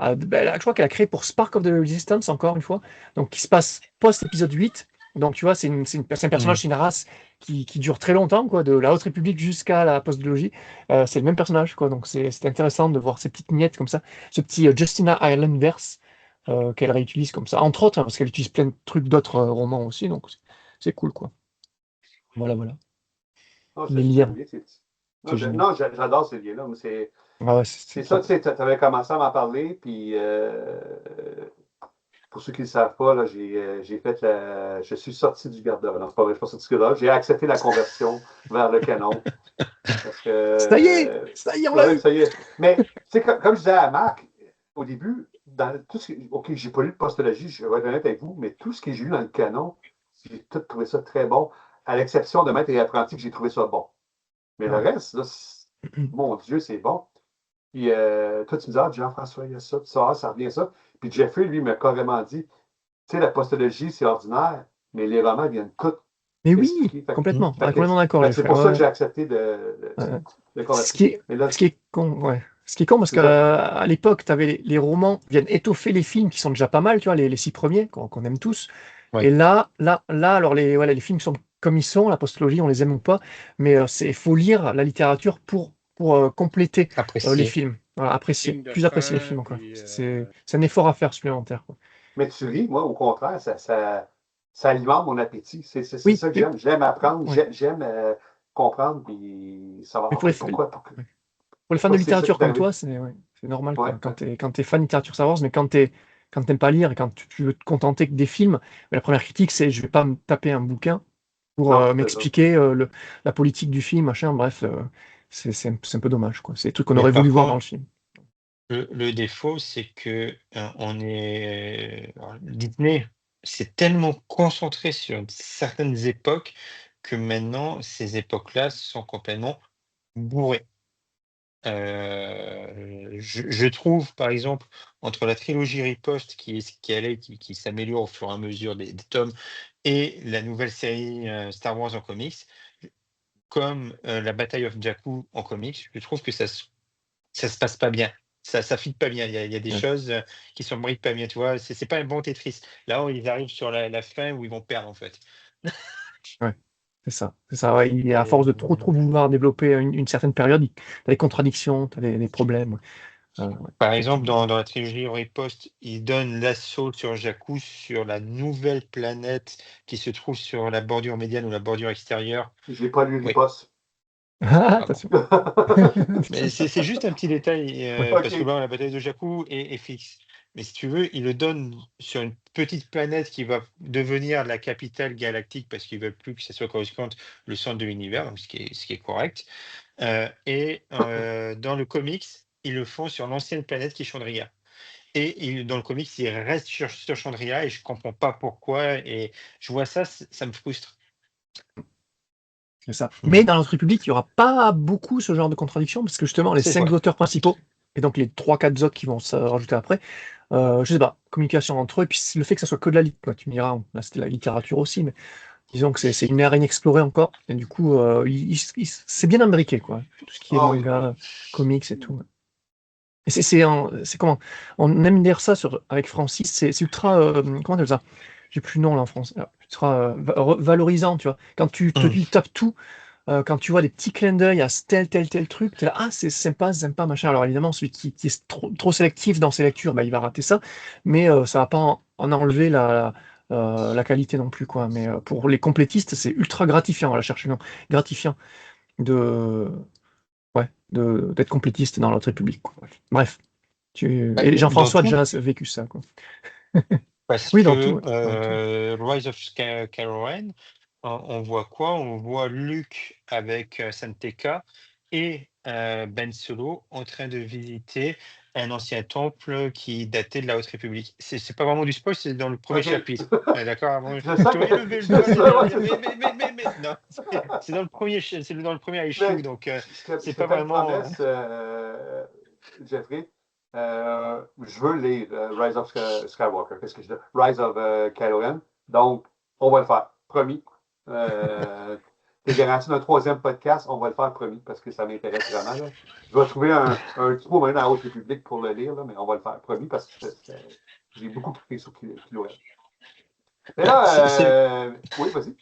je crois qu'elle a créé pour Spark of the Resistance, encore une fois, donc qui se passe post-épisode 8. Donc tu vois, c'est un Hmm. personnage, c'est une race qui dure très longtemps, quoi, de la Haute République jusqu'à la postlogie. C'est le même personnage, quoi. Donc c'est intéressant de voir ces petites miettes comme ça, ce petit Justina Ireland verse qu'elle réutilise comme ça, entre autres, hein, parce qu'elle utilise plein de trucs d'autres romans aussi, donc c'est cool, quoi. Voilà, voilà. Oh, c'est Les super lire, bien. c'est génial. Non, j'adore ces liens-là, mais Ah ouais, c'est c'est ça, top. tu sais, tu avais commencé à m'en parler, puis pour ceux qui ne le savent pas, là, je suis sorti du garde-robe. Non, c'est pas vrai, je suis pas sorti du garde-robe. J'ai accepté la conversion vers le canon. Parce que, Ça y est, on l'a ouais, eu. ça y est. Mais, tu sais, comme je disais à Marc, au début, dans tout ce OK, j'ai pas lu de postologie, je vais être honnête avec vous, mais tout ce que j'ai lu dans le canon, j'ai tout trouvé ça très bon, à l'exception de Maître et Apprenti, que j'ai trouvé ça bon. Mais le Ouais. reste, là, mon Dieu, c'est bon. Puis, toi, tu me dis, ah, Jean-François, il y a ça, puis ça revient ça. Puis Jeffrey, lui, m'a carrément dit, tu sais, la postologie, c'est ordinaire, mais les romans viennent tout Mais oui, expliquer. Hmm. complètement. Fait que, complètement d'accord, fait les que c'est frères. pour Ouais, ça que ouais. j'ai accepté Ouais. de Ce convertir. qui est, Mais là, ce qui est con, ouais. Ce qui est con, parce c'est ça. qu'à l'époque, tu avais les romans viennent étoffer les films qui sont déjà pas mal, tu vois, les 6 premiers, qu'on aime tous. Et Ouais. là, alors voilà, les films sont comme ils sont, la postologie, on les aime ou pas, mais faut lire la littérature pour compléter les Apprécié. films. Voilà, Film de plus apprécier les sang, films, quoi. puis C'est un effort à faire supplémentaire, quoi. Mais tu ris, moi, au contraire, ça alimente mon appétit. C'est Oui, ça que mais, j'aime. J'aime apprendre, ouais. j'aime comprendre, puis savoir, Mais OK, pourquoi, ouais. Pour les fans de pourquoi c'est ça qui littérature est comme arrivé. toi, c'est normal, Ouais, quoi. ouais. Quand t'es fan de littérature Star Wars, mais quand t'aimes pas lire et quand tu veux te contenter que des films, mais la première critique, c'est je vais pas me taper un bouquin pour Non, c'est ça. m'expliquer la politique du film, machin. Bref, c'est un peu dommage, quoi. C'est des trucs qu'on Mais aurait voulu par voir dans le contre, film. le défaut, c'est que alors, Disney s'est tellement concentré sur certaines époques que maintenant, ces époques-là sont complètement bourrées. Je trouve, par exemple, entre la trilogie Riposte qui est ce qu'elle est, qui s'améliore au fur et à mesure des tomes, et la nouvelle série Star Wars en comics, comme la bataille of Jakku en comics, je trouve que ça se passe pas bien. Ça fit pas bien. Il y a des Ouais, choses qui s'embriquent pas bien, tu vois. C'est pas un bon Tetris. Là, ils arrivent sur la fin où ils vont perdre, en fait. ouais. C'est ça. Ouais. À Et, force de trop vouloir développer une certaine période, t'as des contradictions, t'as des problèmes. Ouais, par exemple, effectivement. dans la trilogie Riposte, ils donnent l'assaut sur Jakku, sur la nouvelle planète qui se trouve sur la bordure médiane ou la bordure extérieure. J'ai pas lu Oui, Riposte. Ah, pardon. attention. Mais c'est juste un petit détail, parce que OK. bon, la bataille de Jakku est fixe. Mais si tu veux, ils le donnent sur une petite planète qui va devenir la capitale galactique parce qu'ils veulent plus que ça soit Coruscant le centre de l'univers, donc ce qui est correct. Dans le comics, ils le font sur l'ancienne planète qui est Chandria. Et dans le comics, ils restent sur Chandria et je comprends pas pourquoi. Et je vois ça, ça me frustre. C'est ça. Mais dans notre République, il n'y aura pas beaucoup ce genre de contradiction, parce que justement, les C'est 5 vrai. auteurs principaux, et donc les 3-4 autres qui vont se rajouter après, je sais pas, communication entre eux, et puis le fait que ça soit que de la lit, quoi. Tu me diras, là c'était la littérature aussi, mais disons que c'est une ère inexplorée encore, et du coup, c'est bien imbriqué, quoi. Tout ce qui est Ah oui. manga, comics et tout. Et c'est comment? On aime dire ça avec Francis, c'est ultra, comment on appelle ça? J'ai plus le nom là en France. Ultra valorisant, tu vois. Quand tu tapes tout, quand tu vois des petits clins d'œil à tel truc, tu es là, ah, c'est sympa, machin. Alors évidemment, celui qui est trop sélectif dans ses lectures, bah, il va rater ça, mais ça va pas en enlever la qualité non plus, quoi. Mais pour les complétistes, c'est ultra gratifiant, voilà, chercher le nom, gratifiant de, ouais, d'être complétiste dans notre République, quoi. Bref. Et Dans Jean-François a tout, déjà vécu ça, quoi. parce Oui, dans tout, que ouais, dans tout. Rise of Skywalker, on voit quoi? On voit Luke avec Santeka et Ben Solo en train de visiter un ancien temple qui datait de la Haute République. C'est pas vraiment du spoil, c'est dans le premier Ok. chapitre. D'accord? Avant, Je sens tu aurais que. levé le Je doigt, sais, ouais, c'est ça. mais non, c'est dans le premier, c'est dans le premier issue, Mais donc je c'est te pas fais une vraiment. promesse, Jeffrey. Je veux lire Rise of Skywalker. Qu'est-ce que je dis? Rise of Kylo Ren. Donc, on va le faire. Promis. T'es garanti d'un troisième podcast, on va le faire promis, parce que ça m'intéresse vraiment. Là. Je vais trouver un trou dans la Haute République pour le lire, là, mais on va le faire promis, parce que j'ai beaucoup cliqué sur Kylo Ren. Mais Ben, là, oui, vas-y.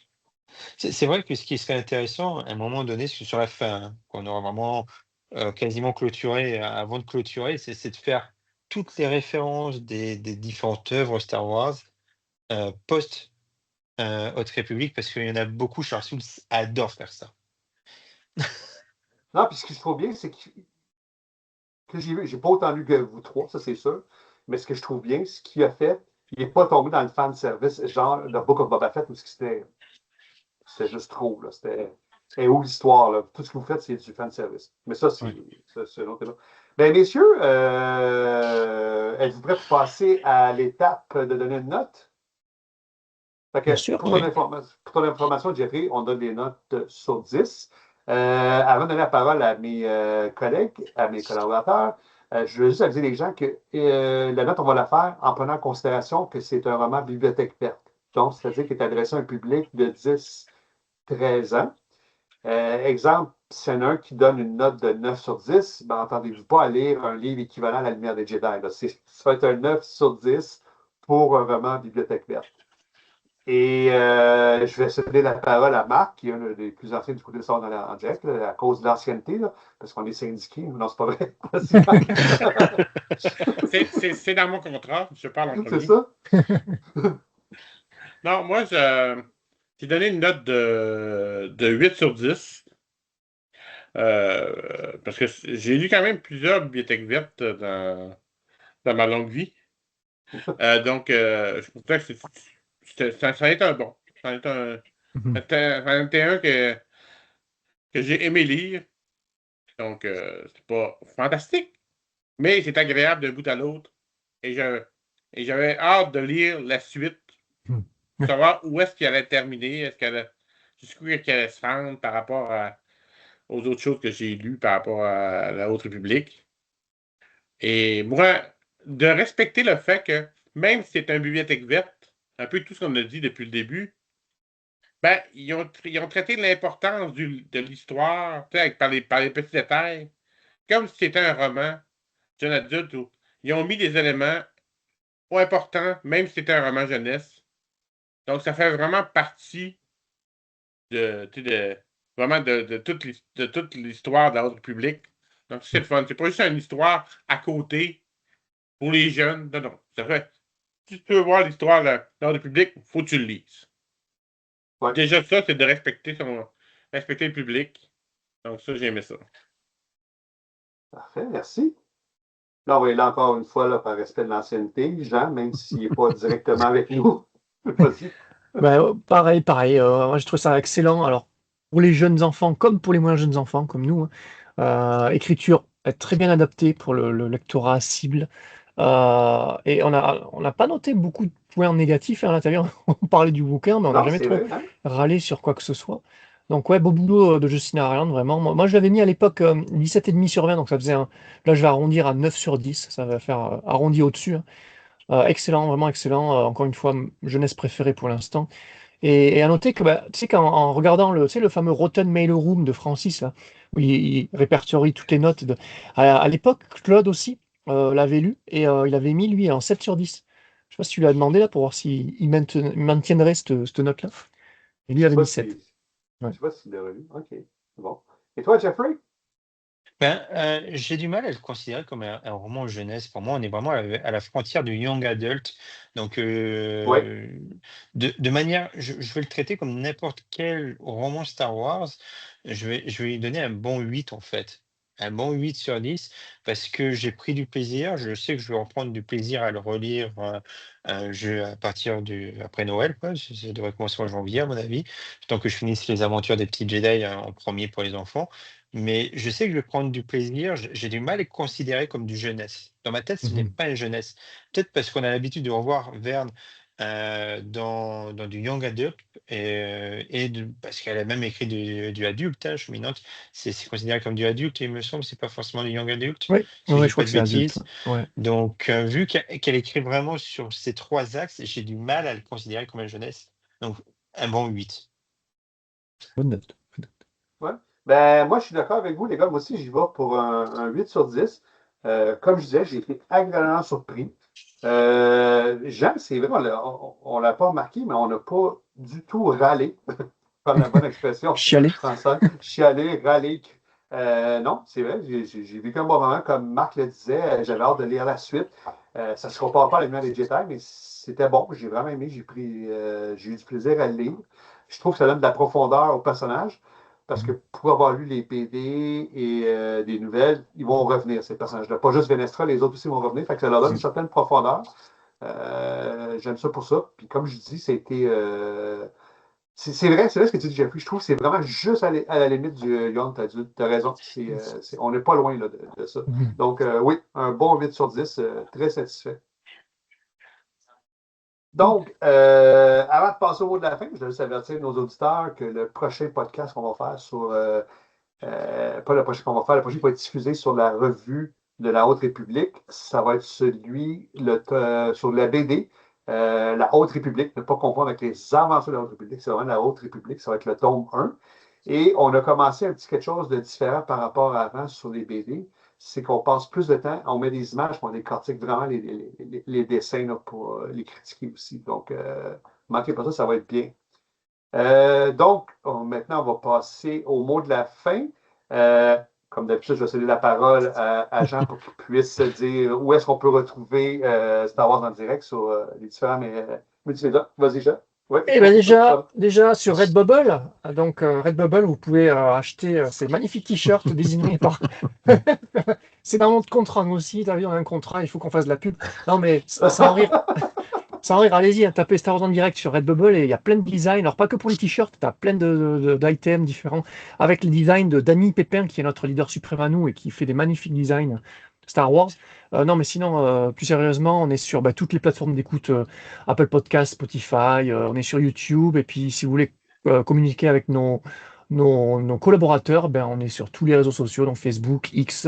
c'est vrai que ce qui serait intéressant, à un moment donné, sur la fin, hein, qu'on aura vraiment quasiment clôturé, avant de clôturer, c'est de faire toutes les références des différentes œuvres Star Wars post Haute République, parce qu'il y en a beaucoup, Charles Soule adore faire ça. Non, puis ce que je trouve bien, c'est que j'ai pas autant lu que vous trois, ça c'est sûr. Mais ce que je trouve bien, ce qu'il a fait, il n'est pas tombé dans le fan service, genre le Book of Boba Fett, où c'était juste trop. Là. C'était où l'histoire? Là? Tout ce que vous faites, c'est du fan service. Mais ça, c'est Ouais. un autre débat. Ben, messieurs, êtes-vous prêts pour passer à l'étape de donner une note? Fait Bien que, sûr. pour Oui. ton information, Jeffrey, on donne des notes sur 10. Avant de donner la parole à mes collègues, à mes collaborateurs, je veux juste aviser les gens que la note, on va la faire en prenant en considération que c'est un roman bibliothèque verte. Donc, c'est-à-dire qu'il est adressé à un public de 10-13 ans. Exemple, s'il y en a un qui donne une note de 9 sur 10, ben, entendez-vous pas à lire un livre équivalent à La Lumière des Jedi. Là. Ça va être un 9 sur 10 pour un roman bibliothèque verte. Et je vais céder la parole à Marc, qui est un des plus anciens du côté de Sort en direct, là, à cause de l'ancienneté, là, parce qu'on est syndiqué. Non, c'est pas vrai. C'est dans mon contrat, je parle en C'est premier. ça? Non, moi, j'ai donné une note de 8 sur 10. Parce que j'ai lu quand même plusieurs bibliothèques vertes dans ma longue vie. Donc, je trouve que ça a été un bon. Ça a été un que j'ai aimé lire. Donc, c'est pas fantastique, mais c'est agréable d'un bout à l'autre. Et j'avais hâte de lire la suite, pour savoir où est-ce qu'il allait terminer, jusqu'où est-ce qu'il allait se rendre par rapport aux autres choses que j'ai lues par rapport à la Haute République. Et moi, de respecter le fait que même si c'est un bibliothèque verte, un peu tout ce qu'on a dit depuis le début, ben, ils ont traité l'importance de l'histoire, tu sais, par les petits détails, comme si c'était un roman jeune adulte où ils ont mis des éléments pas importants, même si c'était un roman jeunesse. Donc, ça fait vraiment partie tu sais, vraiment de toute l'histoire de la Haute République. Donc, c'est le fun. C'est pas juste une histoire à côté pour les jeunes. Non, non. Ça fait, si tu veux voir l'histoire de la Haute République, il faut que tu le lises. Ouais. Déjà, ça, c'est de respecter le public. Donc, ça, j'ai aimé ça. Parfait, merci. Là, on va y aller encore une fois là, par respect de l'ancienneté, Jean, même s'il n'est pas directement avec nous. Vas-y. Ben, pareil. Moi, je trouve ça excellent. Alors, pour les jeunes enfants, comme pour les moins jeunes enfants, comme nous, hein, écriture est très bien adaptée pour le lectorat cible. Et on n'a pas noté beaucoup de points négatifs, hein, à l'intérieur. On parlait du bouquin, mais on n'a Non, jamais c'est trop vrai, hein? râlé sur quoi que ce soit. Donc, ouais, beau boulot de Justin Ireland, vraiment. Moi, je l'avais mis à l'époque 17,5 sur 20, donc ça faisait là, je vais arrondir à 9 sur 10, ça va faire arrondi au-dessus, hein. Excellent, vraiment excellent. Encore une fois, jeunesse préférée pour l'instant. Et à noter que, bah, tu sais, en regardant tu sais, le fameux Rotten Mail Room de Francis, là, où il répertorie toutes les notes. À l'époque, Claude aussi l'avait lu et il avait mis, lui, en 7 sur 10. Je sais pas si tu lui as demandé là pour voir s'il maintiendrait cette note-là. Et lui Je sais avait pas mis 7. si, Ouais. je sais pas s'il l'a relu. OK. Bon. Et toi, Jeffrey? Ben, j'ai du mal à le considérer comme un roman jeunesse. Pour moi, on est vraiment à la frontière du young adult. Donc, Oui. de manière, je vais le traiter comme n'importe quel roman Star Wars. Je vais lui donner un bon 8 en fait. Un bon 8 sur 10 parce que j'ai pris du plaisir. Je sais que je vais reprendre du plaisir à le relire un jeu à partir après Noël, quoi. Ça devrait commencer en janvier, à mon avis. Tant que je finisse les aventures des petits Jedi en premier pour les enfants. Mais je sais que je vais prendre du plaisir. J'ai du mal à le considérer comme du jeunesse. Dans ma tête, ce n'est Mhm. pas une jeunesse. Peut-être parce qu'on a l'habitude de revoir Verne dans du young adult parce qu'elle a même écrit du adulte, hein, cheminante. C'est considéré comme du adulte, il me semble. C'est pas forcément du young adult, Oui, si je ouais, dis je crois pas que de c'est adulte. bêtises. Ouais. Donc, vu qu'elle écrit vraiment sur ces trois axes, j'ai du mal à le considérer comme une jeunesse. Donc, un bon 8. Bonne note. Ouais. Ben, moi, je suis d'accord avec vous, les gars. Moi aussi, j'y vais pour un 8 sur 10. Comme je disais, j'ai été agréablement surpris. Jean, c'est vrai, on l'a pas remarqué, mais on n'a pas du tout râlé, par la bonne expression Chialer. française. Chialer, râler. Non, c'est vrai, j'ai vécu un bon moment, comme Marc le disait, j'avais hâte de lire la suite. Ça ne se compare pas à l'Animal des Jedi, mais c'était bon. J'ai vraiment aimé, j'ai eu du plaisir à le lire. Je trouve que ça donne de la profondeur au personnage. Parce que pour avoir lu les BD et des nouvelles, ils vont revenir, ces personnages-là. Pas juste Venestra, les autres aussi vont revenir. Fait que ça leur donne une certaine profondeur. J'aime ça pour ça. Puis comme je dis, c'était. C'est vrai ce que tu dis, Jeffrey. Je trouve que c'est vraiment juste à la limite du young adulte. Tu as raison. On n'est pas loin là, de ça. Mhm. Donc, oui, un bon 8 sur 10, très satisfait. Donc, avant de passer au mot de la fin, je vais juste avertir nos auditeurs que le prochain podcast qu'on va faire sur pas le prochain qu'on va faire, le prochain qui va être diffusé sur la revue de la Haute République. Ça va être sur la BD, la Haute République, ne pas confondre avec les aventures de la Haute République, c'est vraiment la Haute République, ça va être le tome 1. Et on a commencé un petit quelque chose de différent par rapport à avant sur les BD, c'est qu'on passe plus de temps, on met des images, on décortique vraiment les dessins là, pour les critiquer aussi. Donc, manquez pas ça, ça va être bien. Donc, maintenant, on va passer au mot de la fin. Euh, Comme d'habitude, je vais céder la parole à Jean pour qu'il puisse dire où est-ce qu'on peut retrouver Star Wars en direct sur les différents multimédias. Vas-y, Jean. Oui. Eh bien déjà sur Redbubble, donc Redbubble, vous pouvez acheter ces magnifiques t-shirts désignés par. C'est dans notre contrat, nous aussi, t'as vu, on a un contrat, il faut qu'on fasse de la pub. Non mais sans rire, sans rire, allez-y, hein, tapez Star Wars en direct sur Redbubble et il y a plein de designs. Alors pas que pour les t-shirts, tu as plein d'items différents avec les designs de Danny Pépin qui est notre leader suprême à nous et qui fait des magnifiques designs Star Wars. Non mais sinon, plus sérieusement, on est sur toutes les plateformes d'écoute, Apple Podcast, Spotify, on est sur YouTube et puis si vous voulez communiquer avec nos collaborateurs, on est sur tous les réseaux sociaux, donc Facebook, X,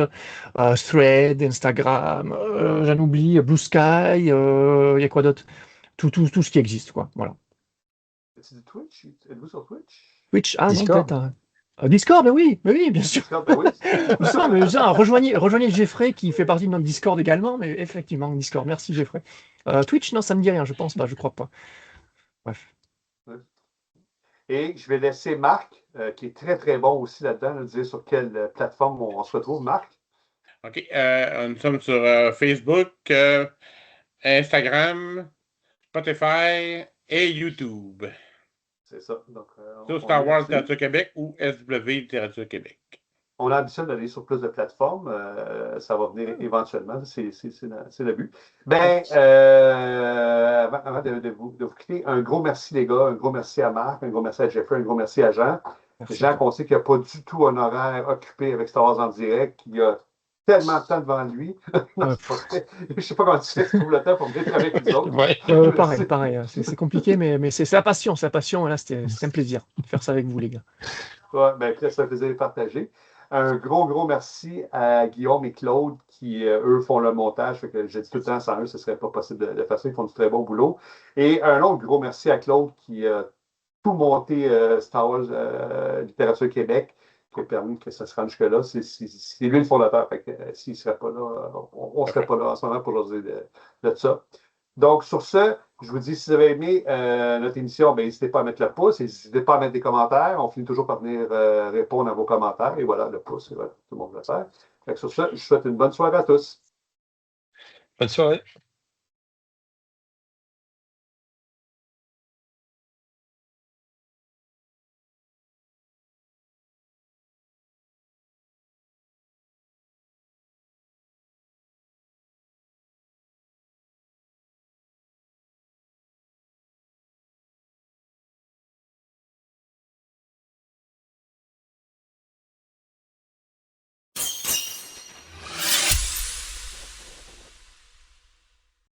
Thread, Instagram, j'en oublie, Blue Sky, il y a quoi d'autre? Tout ce qui existe, quoi. Voilà. C'est du Twitch? Êtes-vous sur Twitch? Twitch, ah non, Discord. peut-être. Discord, mais oui, bien sûr. Discord, ben oui. Justement, mais rejoignez Jeffrey qui fait partie de notre Discord également, mais effectivement, Discord. Merci Jeffrey. Twitch, non, ça me dit rien, je pense pas, je crois pas. Bref. Et je vais laisser Marc, qui est très, très bon aussi là-dedans, nous dire sur quelle plateforme on se retrouve. Marc? OK. Nous sommes sur Facebook, Instagram, Spotify et YouTube. C'est ça. Donc, Sur Star est Wars là-dessus. Littérature Québec ou SW Littérature Québec. On a l'habitude d'aller sur plus de plateformes. Ça va venir éventuellement. C'est le but. Avant de vous quitter, un gros merci, les gars. Un gros merci à Marc, un gros merci à Jeffrey, un gros merci à Jean. Merci. Jean, qu'on sait qu'il n'a pas du tout un horaire occupé avec Star Wars en direct, qu'il a tellement de temps devant lui. Non, c'est pas vrai. Je ne sais pas comment tu fais, tu trouves le temps pour venir travailler avec nous autres. Ouais. Pareil. C'est compliqué, mais c'est la passion. C'est la passion. Et là, c'est un plaisir de faire ça avec vous, les gars. Ouais, ben, Chris, ça faisait partager. Un gros merci à Guillaume et Claude qui, eux, font le montage. Fait que j'ai dit tout le temps, sans eux, ce ne serait pas possible de faire ça. Ils font du très bon boulot. Et un autre gros merci à Claude qui a tout monté Star Wars Littérature Québec, qui a permis que ça se rende jusque-là. C'est lui le fondateur. Fait que s'il ne serait pas là, on ne serait pas là en ce moment pour leur dire de ça. Donc, sur ce, je vous dis, si vous avez aimé notre émission, ben, n'hésitez pas à mettre le pouce, n'hésitez pas à mettre des commentaires. On finit toujours par venir répondre à vos commentaires. Et voilà, le pouce, voilà, tout le monde le faire. Fait que sur ce, je vous souhaite une bonne soirée à tous. Bonne soirée.